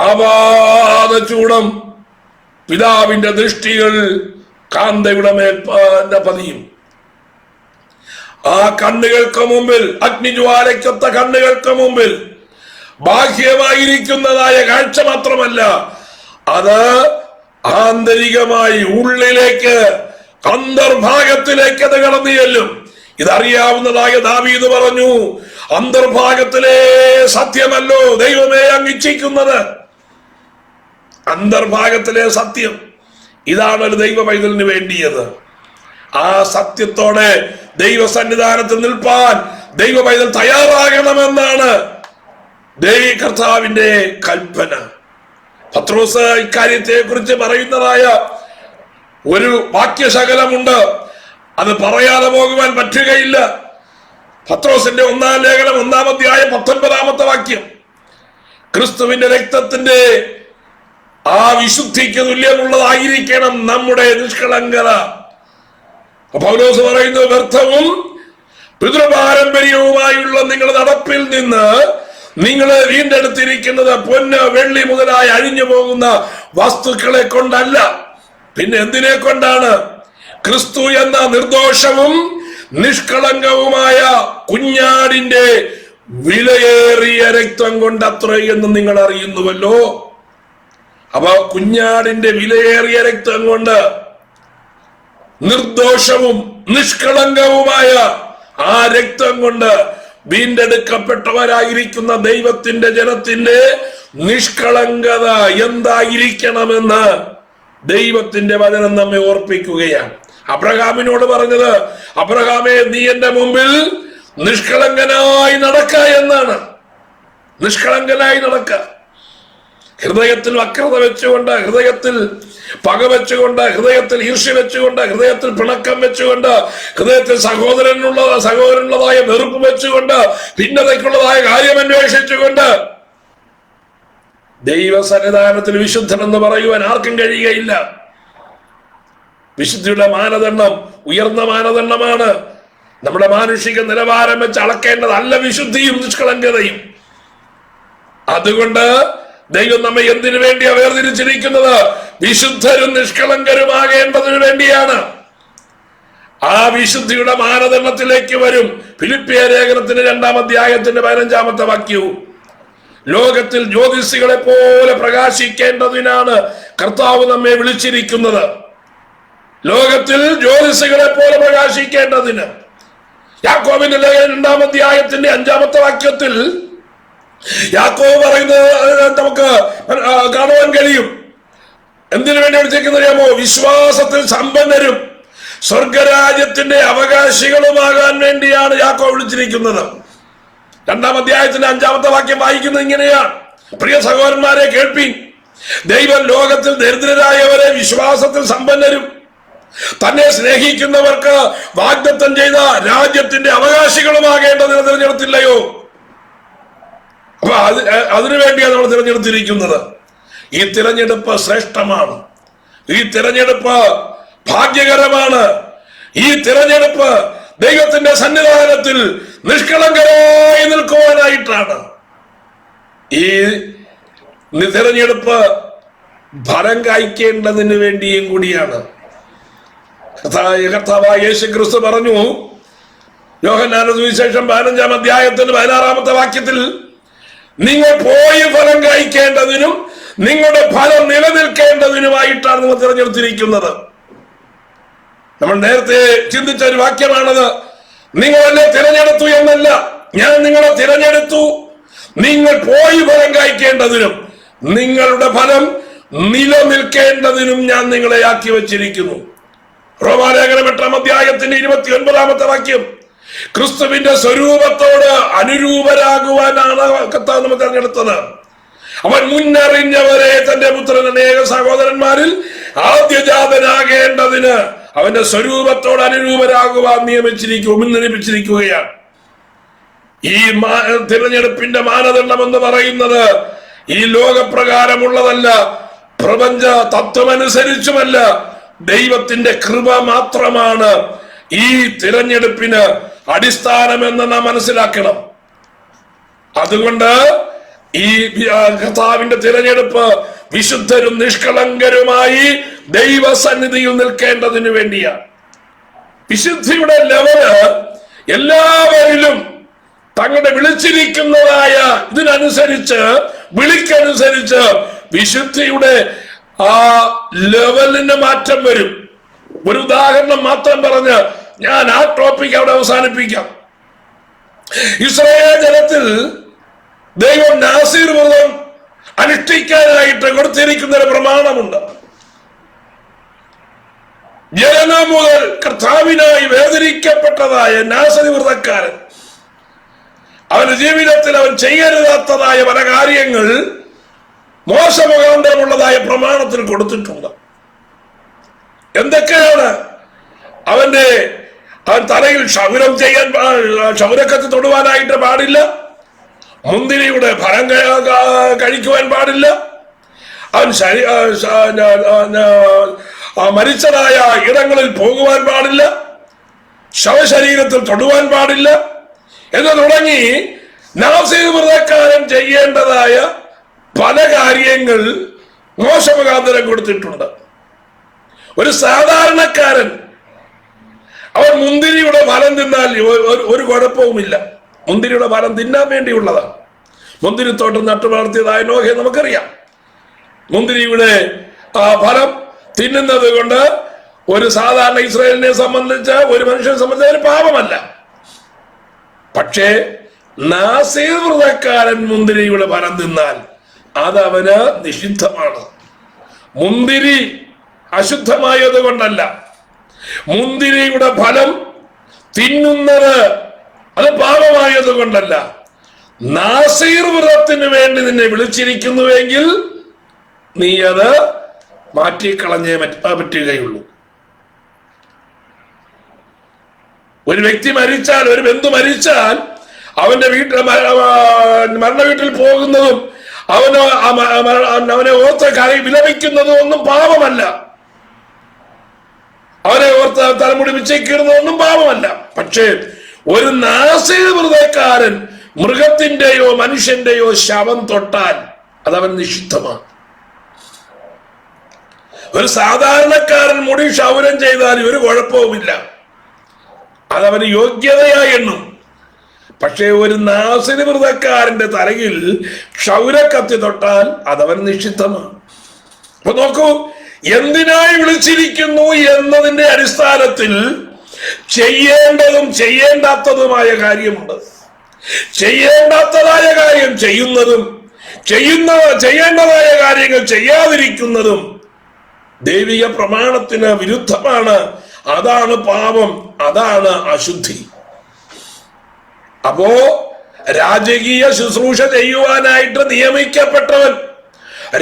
ആപാദ ചൂടം പിതാവിന്റെ ദൃഷ്ടികൾ കാന്തയുടെ മേൽ പതിയും. ആ കണ്ണുകൾക്ക് മുമ്പിൽ, അഗ്നിജ്വാലയ്ക്കൊത്ത കണ്ണുകൾക്ക് മുമ്പിൽ ബാഹ്യമായിരിക്കുന്നതായ കാഴ്ച മാത്രമല്ല, അത് ആന്തരികമായി ഉള്ളിലേക്ക്, അന്തർഭാഗത്തിലേക്ക് അത് കടന്നു ചെല്ലും. ഇതറിയാവുന്നതായ ദാവീദ് പറഞ്ഞു, അന്തർഭാഗത്തിലെ സത്യമല്ലോ ദൈവമേ അങ്ങ് ഇച്ഛിക്കുന്നത്. അന്തർഭാഗത്തിലെ സത്യം, ഇതാണ് ഒരു ദൈവ പൈതലിന് വേണ്ടിയത്. ആ സത്യത്തോടെ ദൈവസന്നിധാനത്തിൽ നിൽപ്പാൻ ദൈവ പൈതൽ തയ്യാറാകണമെന്നാണ് കർത്താവിന്റെ കൽപ്പന. പത്രോസ് ഇക്കാര്യത്തെ കുറിച്ച് പറയുന്നതായ ഒരു വാക്യശകലമുണ്ട്, അത് പറയാതെ പോകുവാൻ പറ്റുകയില്ല. പത്രോസിന്റെ 1-ാം ലേഖനം 1-ാം അധ്യായം 19-ാമത്തെ വാക്യം, ക്രിസ്തുവിന്റെ രക്തത്തിന്റെ ആ വിശുദ്ധിക്ക് തുല്യമുള്ളതായിരിക്കണം നമ്മുടെ നിഷ്കളങ്കത. പൗലോസ് പറയുന്നു, വ്യർത്ഥവും പിതൃപാരമ്പര്യവുമായുള്ള നിങ്ങളുടെ നടപ്പിൽ നിന്ന് നിങ്ങളെ വീണ്ടെടുത്തിരിക്കുന്നത് പൊന്ന് വെള്ളി മുതലായി അഴിഞ്ഞു പോകുന്ന വസ്തുക്കളെ കൊണ്ടല്ല, പിന്നെ എന്തിനെ കൊണ്ടാണ്? ക്രിസ്തു എന്ന നിർദോഷവും നിഷ്കളങ്കവുമായ കുഞ്ഞാടിന്റെ വിലയേറിയ രക്തം കൊണ്ടത്ര എന്ന് നിങ്ങൾ അറിയുന്നുവല്ലോ. അപ്പൊ കുഞ്ഞാടിന്റെ വിലയേറിയ രക്തം കൊണ്ട്, നിർദോഷവും നിഷ്കളങ്കവുമായ ആ രക്തം കൊണ്ട് വീണ്ടെടുക്കപ്പെട്ടവരായിരിക്കുന്ന ദൈവത്തിന്റെ ജനത്തിന്റെ നിഷ്കളങ്കത എന്തായിരിക്കണമെന്ന് ദൈവത്തിന്റെ വചനം നമ്മെ ഓർപ്പിക്കുകയാണ്. അബ്രഹാമിനോട് പറഞ്ഞത്, അബ്രഹാമേ നീ എന്റെ മുമ്പിൽ നിഷ്കളങ്കനായി നടക്ക എന്നാണ്. നിഷ്കളങ്കനായി നടക്ക. ഹൃദയത്തിൽ വക്രത വെച്ചുകൊണ്ട്, ഹൃദയത്തിൽ പക വെച്ചുകൊണ്ട്, ഹൃദയത്തിൽ ഈർഷ്യ വെച്ചുകൊണ്ട്, ഹൃദയത്തിൽ പിണക്കം വെച്ചുകൊണ്ട്, ഹൃദയത്തിൽ സഹോദരനുള്ളതായ വെറുപ്പ് വെച്ചുകൊണ്ട്, ഭിന്നതയ്ക്കുള്ളതായ കാര്യം അന്വേഷിച്ചുകൊണ്ട് ദൈവസന്നിധാനത്തിൽ വിശുദ്ധൻ എന്ന് പറയുവാൻ ആർക്കും കഴിയുകയില്ല. വിശുദ്ധിയുടെ മാനദണ്ഡം ഉയർന്ന മാനദണ്ഡമാണ്. നമ്മുടെ മാനുഷിക നിലവാരം വെച്ച് അളക്കേണ്ടതല്ല വിശുദ്ധിയും നിഷ്കളങ്കതയും. അതുകൊണ്ട് ദൈവം നമ്മെ എന്തിനു വേണ്ടിയാ വേർതിരിച്ചിരിക്കുന്നത്? വിശുദ്ധരും നിഷ്കളങ്കരുമാകേണ്ടതിനു വേണ്ടിയാണ്. ആ വിശുദ്ധിയുടെ മാനദണ്ഡത്തിലേക്ക് വരും. ഫിലിപ്പിയ ലേഖനത്തിന്റെ 2-ാം അധ്യായത്തിന്റെ 15-ാമത്തെ വാക്യവും, ലോകത്തിൽ ജ്യോതിഷികളെ പോലെ പ്രകാശിക്കേണ്ടതിനാണ് കർത്താവ് നമ്മെ വിളിച്ചിരിക്കുന്നത്. ലോകത്തിൽ ജ്യോതിഷികളെ പോലെ പ്രകാശിക്കേണ്ടതിന്. യാക്കോബിന്റെ ലേഖനം 2-ാം അധ്യായത്തിന്റെ 5-ാമത്തെ വാക്യത്തിൽ യാക്കോബ് പറയുന്നത് നമുക്ക് കാണുവാൻ കഴിയും. എന്തിനു വേണ്ടി വിളിച്ചിരിക്കുന്നറിയാമോ? വിശ്വാസത്തിൽ സമ്പന്നരും സ്വർഗരാജ്യത്തിന്റെ അവകാശികളുമാകാൻ വേണ്ടിയാണ് യാക്കോബ് വിളിച്ചിരിക്കുന്നത്. 2-ാം അധ്യായത്തിന്റെ 5-ാമത്തെ വാക്യം വായിക്കുന്നത് ഇങ്ങനെയാണ്: പ്രിയ സഹോദരന്മാരെ കേൾപ്പീൻ, ദൈവം ലോകത്തിൽ ദരിദ്രരായവരെ വിശ്വാസത്തിൽ സമ്പന്നരും തന്നെ സ്നേഹിക്കുന്നവർക്ക് വാഗ്ദത്തം ചെയ്ത രാജ്യത്തിന്റെ അവകാശികളുമാകേണ്ടതിന് തിരഞ്ഞെടുത്തില്ലയോ? അപ്പൊ അതിനു വേണ്ടിയാണ് നമ്മൾ തിരഞ്ഞെടുത്തിരിക്കുന്നത്. ഈ തിരഞ്ഞെടുപ്പ് ശ്രേഷ്ഠമാണ്. ഈ തിരഞ്ഞെടുപ്പ് ഭാഗ്യകരമാണ്. ഈ തിരഞ്ഞെടുപ്പ് ദൈവത്തിന്റെ സന്നിധാനത്തിൽ നിഷ്കളങ്കരായി നിൽക്കുവാനായിട്ടാണ്. ഈ തിരഞ്ഞെടുപ്പ് ഫലം കായ്ക്കേണ്ടതിന് വേണ്ടിയും കൂടിയാണ്. കർത്താവായ യേശു ക്രിസ്തു പറഞ്ഞു, യോഹന്നാന്റെ സുവിശേഷം 15-ാം അധ്യായത്തിന്റെ 16-ാമത്തെ വാക്യത്തിൽ, നിങ്ങൾ പോയി ഫലം കായ്ക്കേണ്ടതിനും നിങ്ങളുടെ ഫലം നിലനിൽക്കേണ്ടതിനുമായിട്ടാണ് നിങ്ങൾ തിരഞ്ഞെടുത്തിരിക്കുന്നത്. നമ്മൾ നേരത്തെ ചിന്തിച്ച ഒരു വാക്യമാണത്. നിങ്ങളെന്നെ തിരഞ്ഞെടുത്തു എന്നല്ല, ഞാൻ നിങ്ങളെ തിരഞ്ഞെടുത്തു, നിങ്ങൾ പോയി ഫലം കായ്ക്കേണ്ടതിനും നിങ്ങളുടെ ഫലം നിലനിൽക്കേണ്ടതിനും ഞാൻ നിങ്ങളെ ആക്കി വച്ചിരിക്കുന്നു. റോമാലേഖനം 8-ാം അധ്യായത്തിന്റെ 29-ാമത്തെ വാക്യം, ക്രിസ്തുവിന്റെ സ്വരൂപത്തോട് അനുരൂപരാകുവാനാണ് കർത്താവ് നമ്മൾ തിരഞ്ഞെടുത്തത്. അവൻ മുന്നറിഞ്ഞവരെ തന്റെ പുത്രൻ അനേക സഹോദരന്മാരിൽ ആദ്യജാതനാകേണ്ടതിന് അവന്റെ സ്വരൂപത്തോട് അനുരൂപരാകുവാൻ മുന്നറിയിപ്പിച്ചിരിക്കുകയാണ്. ഈ തിരഞ്ഞെടുപ്പിന്റെ മാനദണ്ഡം എന്ന് പറയുന്നത് ഈ ലോകപ്രകാരമുള്ളതല്ല, പ്രപഞ്ച തത്വമനുസരിച്ചുമല്ല, ദൈവത്തിന്റെ കൃപ മാത്രമാണ് ഈ തിരഞ്ഞെടുപ്പിന് അടിസ്ഥാനമെന്ന് നാം മനസ്സിലാക്കണം. അതുകൊണ്ട് ഈ കർത്താവിന്റെ തിരഞ്ഞെടുപ്പ് വിശുദ്ധരും നിഷ്കളങ്കരുമായി ദൈവസന്നിധിയിൽ നിൽക്കേണ്ടതിന് വേണ്ടിയാണ്. വിശുദ്ധിയുടെ ലെവല് എല്ലാവരിലും തങ്ങളുടെ വിളിച്ചിരിക്കുന്നതായ ഇതിനനുസരിച്ച്, വിളിക്കനുസരിച്ച് വിശുദ്ധിയുടെ ആ ലെവലിന് മാറ്റം വരും. ഒരു ഉദാഹരണം മാത്രം പറഞ്ഞ് ഞാൻ ആ ടോപ്പിക് അവിടെ അവസാനിപ്പിക്കാം. ഇസ്രായേൽ ജനത്തിൽ ദൈവം നാസീർ വ്രതം അനുഷ്ഠിക്കാനായിട്ട് കൊടുത്തിരിക്കുന്ന ഒരു പ്രമാണമുണ്ട്. ജനനം മുതൽ കർത്താവിനായി വേദനിക്കപ്പെട്ടതായ നാസരി വ്രതക്കാരൻ അവന്റെ ജീവിതത്തിൽ അവൻ ചെയ്യരുതാത്തതായ പല കാര്യങ്ങൾ മോശമുഖാന്തരമുള്ളതായ പ്രമാണത്തിൽ കൊടുത്തിട്ടുണ്ട്. എന്തൊക്കെയാണ്? അവൻ തലയിൽ ക്ഷൗരക്കത്ത് തൊടുവാനായിട്ട് പാടില്ല, മുന്തിരിയുടെ ഫലം കഴിക്കുവാൻ പാടില്ല, അവൻ മരിച്ചതായ ഇടങ്ങളിൽ പോകുവാൻ പാടില്ല, ശവശരീരത്തിൽ തൊടുവാൻ പാടില്ല എന്ന് തുടങ്ങി നാസീർ വ്രതക്കാരൻ ചെയ്യേണ്ടതായ പല കാര്യങ്ങൾ മോശമുഖാന്തരം കൊടുത്തിട്ടുണ്ട്. ഒരു സാധാരണക്കാരൻ അവൻ മുന്തിരിയുടെ ഫലം തിന്നാൽ ഒരു കുഴപ്പവുമില്ല. മുന്തിരിയുടെ ഫലം തിന്നാൻ വേണ്ടിയുള്ളതാണ്. മുന്തിരിത്തോട്ടം നട്ടു വളർത്തിയതായ നോഹയെ നമുക്കറിയാം. മുന്തിരിയുടെ ഫലം തിന്നുന്നത് കൊണ്ട് ഒരു സാധാരണ ഇസ്രായേലിനെ സംബന്ധിച്ച്, ഒരു മനുഷ്യനെ സംബന്ധിച്ച് ഒരു പാപമല്ല. പക്ഷേ നാസീർ വ്രതക്കാരൻ മുന്തിരിയുടെ ഫലം തിന്നാൽ അതവന് നിഷിദ്ധമാണ്. മുന്തിരി അശുദ്ധമായത് കൊണ്ടല്ല, മുന്തിരിയുടെ ഫലം തിന്നുന്നത് അത് പാപമായത് കൊണ്ടല്ല. നാസീർ വ്രതത്തിന് വേണ്ടി നിന്നെ വിളിച്ചിരിക്കുന്നുവെങ്കിൽ നീ അത് മാറ്റിക്കളഞ്ഞേ പറ്റുകയുള്ളൂ. ഒരു വ്യക്തി മരിച്ചാൽ, ഒരു ബന്ധു മരിച്ചാൽ അവന്റെ മരണ വീട്ടിൽ പോകുന്നതും അവനെ ഓർത്ത് വിലപിക്കുന്നതും ഒന്നും പാപമല്ല. അവനെ ഓർത്ത് തലമുടി പിച്ചേക്കീറുന്നതൊന്നും പാപമല്ല. പക്ഷേ ഒരു നാസീർ വ്രതക്കാരൻ മൃഗത്തിന്റെയോ മനുഷ്യന്റെയോ ശവം തൊട്ടാൽ അതവൻ നിഷിദ്ധമാണ്. ഒരു സാധാരണക്കാരൻ മുടി ക്ഷൗരം ചെയ്താൽ ഒരു കുഴപ്പവുമില്ല, അതവന് യോഗ്യതയായി എണ്ണും. പക്ഷേ ഒരു നാസീർ വ്രതക്കാരന്റെ തലയിൽ ക്ഷൗരക്കത്തി തൊട്ടാൽ അതവൻ നിഷിദ്ധമാണ്. അപ്പൊ നോക്കൂ, എന്തിനായി വിളിച്ചിരിക്കുന്നു എന്നതിന്റെ അടിസ്ഥാനത്തിൽ ചെയ്യേണ്ടതും ചെയ്യേണ്ടാത്തതുമായ കാര്യമുണ്ട്. ചെയ്യേണ്ടാത്തതായ കാര്യം ചെയ്യുന്നതും ചെയ്യേണ്ടതായ കാര്യങ്ങൾ ചെയ്യാതിരിക്കുന്നതും ദൈവിക പ്രമാണത്തിന് വിരുദ്ധമാണ്. അതാണ് പാപം, അതാണ് അശുദ്ധി. അപ്പോ രാജകീയ ശുശ്രൂഷ ചെയ്യുവാനായിട്ട് നിയമിക്കപ്പെട്ടവൻ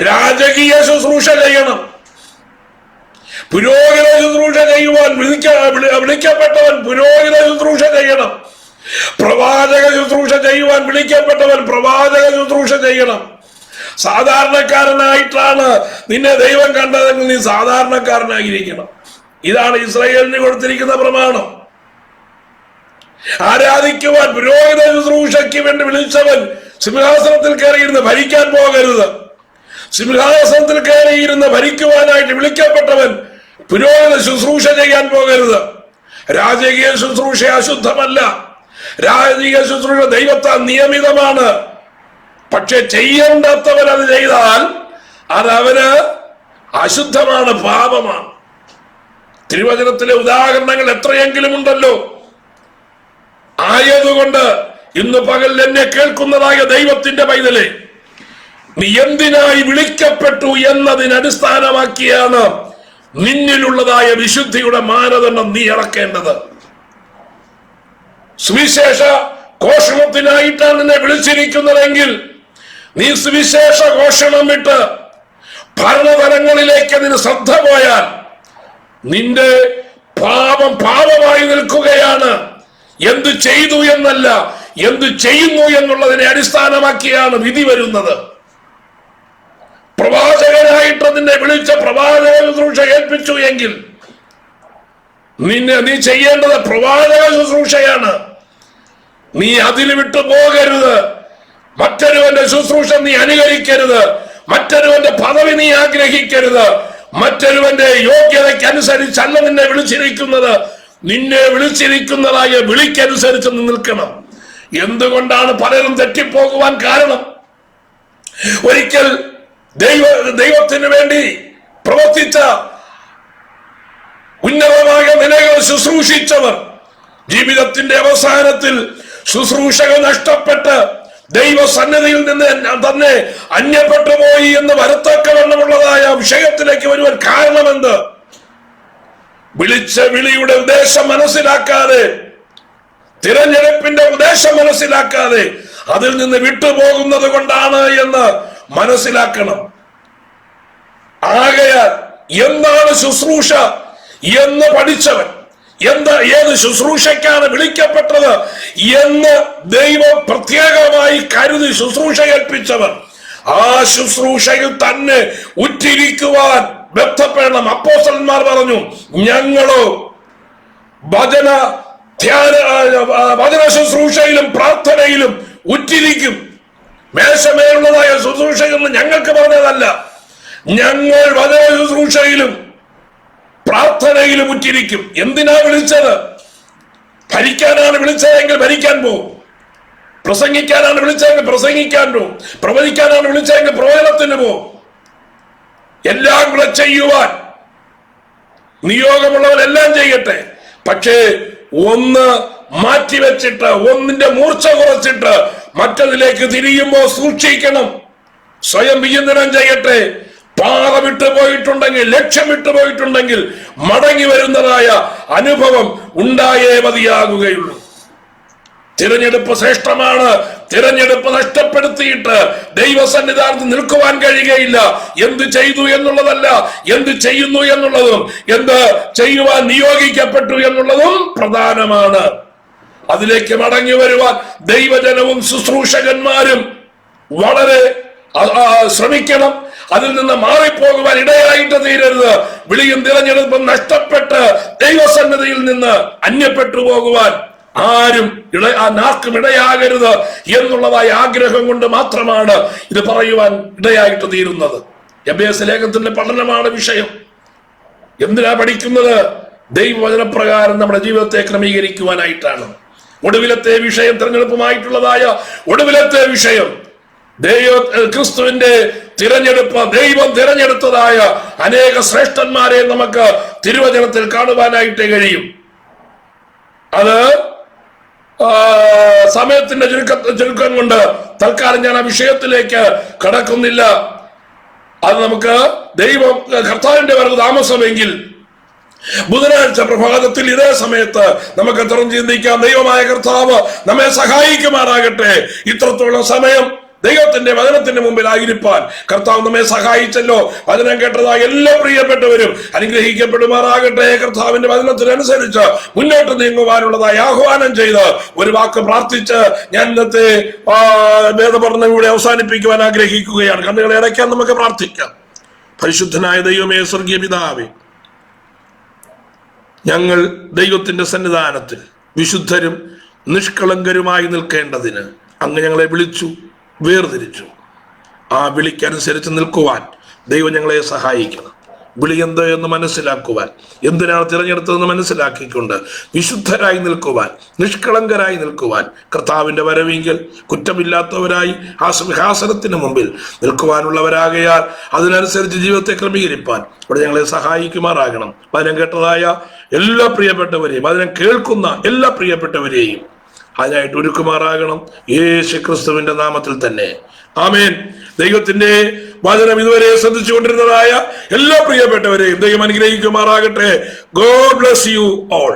രാജകീയ ശുശ്രൂഷ ചെയ്യണം. പുരോഹിത ശുശ്രൂഷ ചെയ്യുവാൻ വിളിക്കപ്പെട്ടവൻ പുരോഹിത ശുശ്രൂഷ ചെയ്യണം. പ്രവാചക ശുശ്രൂഷ ചെയ്യുവാൻ വിളിക്കപ്പെട്ടവൻ പ്രവാചക ശുശ്രൂഷ ചെയ്യണം. സാധാരണക്കാരനായിട്ടാണ് നിന്നെ ദൈവം കണ്ടതെങ്കിൽ നീ സാധാരണക്കാരനായിരിക്കണം. ഇതാണ് ഇസ്രായേലിന് കൊടുത്തിരിക്കുന്ന പ്രമാണം. ആരാധിക്കുവാൻ പുരോഹിത ശുശ്രൂഷയ്ക്ക് വേണ്ടി വിളിച്ചവൻ സിംഹാസനത്തിൽ കയറിയിരുന്ന് ഭരിക്കാൻ പോകരുത്. സിംഹാസനത്തിൽ കയറിയിരുന്ന് ഭരിക്കുവാനായിട്ട് വിളിക്കപ്പെട്ടവൻ പുരോഹിത ശുശ്രൂഷ ചെയ്യാൻ പോകരുത്. രാജകീയ ശുശ്രൂഷ അശുദ്ധമല്ല. രാജകീയ ശുശ്രൂഷ ദൈവത്താൽ നിയമിതമാണ്. പക്ഷെ ചെയ്യേണ്ടാത്തവൻ അത് ചെയ്താൽ അതവന് അശുദ്ധമാണ്, പാപമാണ്. തിരുവചനത്തിലെ ഉദാഹരണങ്ങൾ എത്രയെങ്കിലും ഉണ്ടല്ലോ. ആയതുകൊണ്ട് ഇന്ന് പകൽ എന്നെ കേൾക്കുന്നതായ ദൈവത്തിന്റെ പൈതലെ, നീ എന്തിനായി വിളിക്കപ്പെട്ടു എന്നതിനടിസ്ഥാനമാക്കിയാണ് നിന്നിലുള്ളതായ വിശുദ്ധിയുടെ മാനദണ്ഡം നീ ഇറക്കേണ്ടത്. സുവിശേഷ ഘോഷണത്തിനായിട്ടാണ് നിന്നെ വിളിച്ചിരിക്കുന്നതെങ്കിൽ നീ സുവിശേഷ ഘോഷണം വിട്ട് ഭരണതലങ്ങളിലേക്ക് നിന് ശ്രദ്ധ പോയാൽ നിന്റെ പാപമായി നിൽക്കുകയാണ്. എന്തു ചെയ്തു എന്നല്ല, എന്തു ചെയ്യുന്നു എന്നുള്ളതിനെ അടിസ്ഥാനമാക്കിയാണ് വിധി വരുന്നത്. പ്രവാചകനായിട്ട് നിന്നെ വിളിച്ച പ്രവാചക ശുശ്രൂഷ ഏൽപ്പിച്ചു എങ്കിൽ നീ ചെയ്യേണ്ടത് പ്രവാചക ശുശ്രൂഷയാണ്. നീ അതിൽ വിട്ടു പോകരുത്. മറ്റൊരുവന്റെ ശുശ്രൂഷ നീ അനുകരിക്കരുത്. മറ്റൊരുവന്റെ പദവി നീ ആഗ്രഹിക്കരുത്. മറ്റൊരുവന്റെ യോഗ്യതയ്ക്കനുസരിച്ചല്ല നിന്നെ വിളിച്ചിരിക്കുന്നത്. നിന്നെ വിളിച്ചിരിക്കുന്നതായ വിളിക്കനുസരിച്ച് നിൽക്കണം. എന്തുകൊണ്ടാണ് പലരും തെറ്റിപ്പോകുവാൻ കാരണം? ഒരിക്കൽ ദൈവത്തിന് വേണ്ടി പ്രവർത്തിച്ച ഉന്നതമായ നിലകൾ ശുശ്രൂഷിച്ചവർ ജീവിതത്തിന്റെ അവസാനത്തിൽ ശുശ്രൂഷകൾ നഷ്ടപ്പെട്ട് ദൈവസന്നിധിയിൽ നിന്ന് തന്നെ അന്യപ്പെട്ടു പോയി എന്ന് വരത്തക്കവണ്ണമുള്ളതായ വിഷയത്തിലേക്ക് വരുവാൻ കാരണമെന്ത്? വിളിച്ച വിളിയുടെ ഉദ്ദേശം മനസ്സിലാക്കാതെ, തിരഞ്ഞെടുപ്പിന്റെ ഉദ്ദേശം മനസ്സിലാക്കാതെ അതിൽ നിന്ന് വിട്ടുപോകുന്നത് കൊണ്ടാണ് എന്ന് മനസ്സിലാക്കണം. ആകയാൽ എന്താണ് ശുശ്രൂഷ എന്ന് പഠിച്ചവൻ, ഏത് ശുശ്രൂഷയ്ക്കാണ് വിളിക്കപ്പെട്ടത് എന്ന് ദൈവം പ്രത്യേകമായി കരുതി ശുശ്രൂഷ ഏൽപ്പിച്ചവർ ആ ശുശ്രൂഷയിൽ തന്നെ ഉറ്റിരിക്കുവാൻ ബന്ധപ്പെടണം. അപ്പോസ്തലന്മാർ പറഞ്ഞു, ഞങ്ങളോ വചന ശുശ്രൂഷയിലും പ്രാർത്ഥനയിലും ഉറ്റിരിക്കും. മേശമേലുള്ളതായ ശുശ്രൂഷയെന്ന് ഞങ്ങൾക്ക് പറഞ്ഞതല്ല, ഞങ്ങൾ വചന ശുശ്രൂഷയിലും പ്രാർത്ഥനയിലും ഉറ്റിരിക്കും. എന്തിനാ വിളിച്ചത്? ഭരിക്കാനാണ് വിളിച്ചതെങ്കിൽ ഭരിക്കാൻ പോകും, പ്രസംഗിക്കാനാണ് വിളിച്ചതെങ്കിൽ പ്രസംഗിക്കാൻ പോകും, പ്രവചിക്കാനാണ് വിളിച്ചതെങ്കിൽ പ്രവചനത്തിന് പോകും. എല്ലാം കൂടെ ചെയ്യുവാൻ നിയോഗമുള്ളവരെല്ലാം ചെയ്യട്ടെ. പക്ഷേ ഒന്ന് മാറ്റിവെച്ചിട്ട്, ഒന്നിന്റെ മൂർച്ച കുറച്ചിട്ട് മറ്റതിലേക്ക് തിരിയുമ്പോൾ സൂക്ഷിക്കണം. സ്വയം വിചിന്തനം ചെയ്യട്ടെ. പാത വിട്ടുപോയിട്ടുണ്ടെങ്കിൽ, ലക്ഷ്യം വിട്ടുപോയിട്ടുണ്ടെങ്കിൽ മടങ്ങി വരുന്നതായ അനുഭവം ഉണ്ടായേ മതിയാകുകയുള്ളൂ. തിരഞ്ഞെടുപ്പ് ശ്രേഷ്ഠമാണ്. തിരഞ്ഞെടുപ്പ് നഷ്ടപ്പെടുത്തിയിട്ട് ദൈവസന്നിധാനത്ത് നിൽക്കുവാൻ കഴിയുകയില്ല. എന്ത് ചെയ്തു എന്നുള്ളതല്ല, എന്ത് ചെയ്യുന്നു എന്നുള്ളതും എന്ത് ചെയ്യുവാൻ നിയോഗിക്കപ്പെട്ടു എന്നുള്ളതും പ്രധാനമാണ്. അതിലേക്ക് മടങ്ങി വരുവാൻ ദൈവജനവും ശുശ്രൂഷകന്മാരും വളരെ ശ്രമിക്കണം. അതിൽ നിന്ന് മാറിപ്പോകുവാൻ ഇടയായിട്ട് തീരരുത്. വിളിയും തിരഞ്ഞെടുപ്പും നഷ്ടപ്പെട്ട് ദൈവസന്നിധിയിൽ നിന്ന് അന്യപ്പെട്ടു പോകുവാൻ ആരും ആർക്കും ഇടയാകരുത് എന്നുള്ളതായ ആഗ്രഹം കൊണ്ട് മാത്രമാണ് ഇത് പറയുവാൻ ഇടയായിട്ട് തീരുന്നത്. എബ്രേയ ലേഖനത്തിന്റെ പഠനമാണ് വിഷയം. എന്തിനാ പഠിക്കുന്നത്? ദൈവവചനപ്രകാരം നമ്മുടെ ജീവിതത്തെ ക്രമീകരിക്കുവാനായിട്ടാണ്. ഒടുവിലത്തെ വിഷയം, തിരഞ്ഞെടുപ്പുമായിട്ടുള്ളതായ ഒടുവിലത്തെ വിഷയം ക്രിസ്തുവിന്റെ തിരഞ്ഞെടുപ്പ്. ദൈവം തിരഞ്ഞെടുത്തതായ അനേക ശ്രേഷ്ഠന്മാരെ നമുക്ക് തിരുവചനത്തിൽ കാണുവാനായിട്ട് കഴിയും. അത് സമയത്തിന്റെ ചുരുക്കം കൊണ്ട് തൽക്കാലം ഞാൻ ആ വിഷയത്തിലേക്ക് കടക്കുന്നില്ല. അത് നമുക്ക് കർത്താവിന്റെ വരവ് താമസമെങ്കിൽ ബുധനാഴ്ച പ്രഭാതത്തിൽ ഇതേ സമയത്ത് നമുക്ക് തുറന്ന് ചിന്തിക്കാം. ദൈവമായ കർത്താവ് നമ്മെ സഹായിക്കുമാറാകട്ടെ. ഇത്രത്തോളം സമയം ദൈവത്തിന്റെ വചനത്തിന്റെ മുമ്പിൽ ആയിരിക്കാൻ കർത്താവ് നമ്മെ സഹായിച്ചല്ലോ. വചനം കേട്ടതായ എല്ലാ പ്രിയപ്പെട്ടവരും അനുഗ്രഹിക്കപ്പെടുമാറാകട്ടെ. കർത്താവിന്റെ വചനത്തിനനുസരിച്ച് മുന്നോട്ട് നീങ്ങുവാനുള്ളതായി ആഹ്വാനം ചെയ്ത് ഒരു വാക്ക് പ്രാർത്ഥിച്ച് ഞാൻ ഇന്നത്തെ വേദപഠനം ഇവിടെ അവസാനിപ്പിക്കുവാൻ ആഗ്രഹിക്കുകയാണ്. കണ്ണുകളെ അടയ്ക്കാൻ നമുക്ക് പ്രാർത്ഥിക്കാം. പരിശുദ്ധനായ ദൈവമേ, സ്വർഗീയ പിതാവേ, ഞങ്ങൾ ദൈവത്തിന്റെ സന്നിധാനത്തിൽ വിശുദ്ധരും നിഷ്കളങ്കരുമായി നിൽക്കേണ്ടതിന് അങ്ങ് ഞങ്ങളെ വിളിച്ചു, വേർതിരിച്ചു. ആ വിളിക്കനുസരിച്ച് നിൽക്കുവാൻ ദൈവം ഞങ്ങളെ സഹായിക്കണം. വിളി എന്ത് എന്ന് മനസ്സിലാക്കുവാൻ, എന്തിനാണ് തിരഞ്ഞെടുത്തതെന്ന് മനസ്സിലാക്കിക്കൊണ്ട് വിശുദ്ധരായി നിൽക്കുവാൻ, നിഷ്കളങ്കരായി നിൽക്കുവാൻ, കർത്താവിന്റെ വരവെങ്കിൽ കുറ്റമില്ലാത്തവരായി ആ സിംഹാസനത്തിന് മുമ്പിൽ നിൽക്കുവാനുള്ളവരാകയാൽ അതിനനുസരിച്ച് ജീവിതത്തെ ക്രമീകരിപ്പാൻ ഇവിടെ ഞങ്ങളെ സഹായിക്കുമാറാകണം. വചനം കേട്ടതായ എല്ലാ പ്രിയപ്പെട്ടവരെയും, വചനം കേൾക്കുന്ന എല്ലാ പ്രിയപ്പെട്ടവരെയും അതിനായിട്ട് ഒരുക്കുമാറാകണം. യേശു ക്രിസ്തുവിന്റെ നാമത്തിൽ തന്നെ ആമേൻ. ദൈവത്തിന്റെ വചനം ഇതുവരെ ശ്രദ്ധിച്ചുകൊണ്ടിരുന്നതായ എല്ലാ പ്രിയപ്പെട്ടവരെയും ദൈവം അനുഗ്രഹിക്കുമാറാകട്ടെ. God bless you all.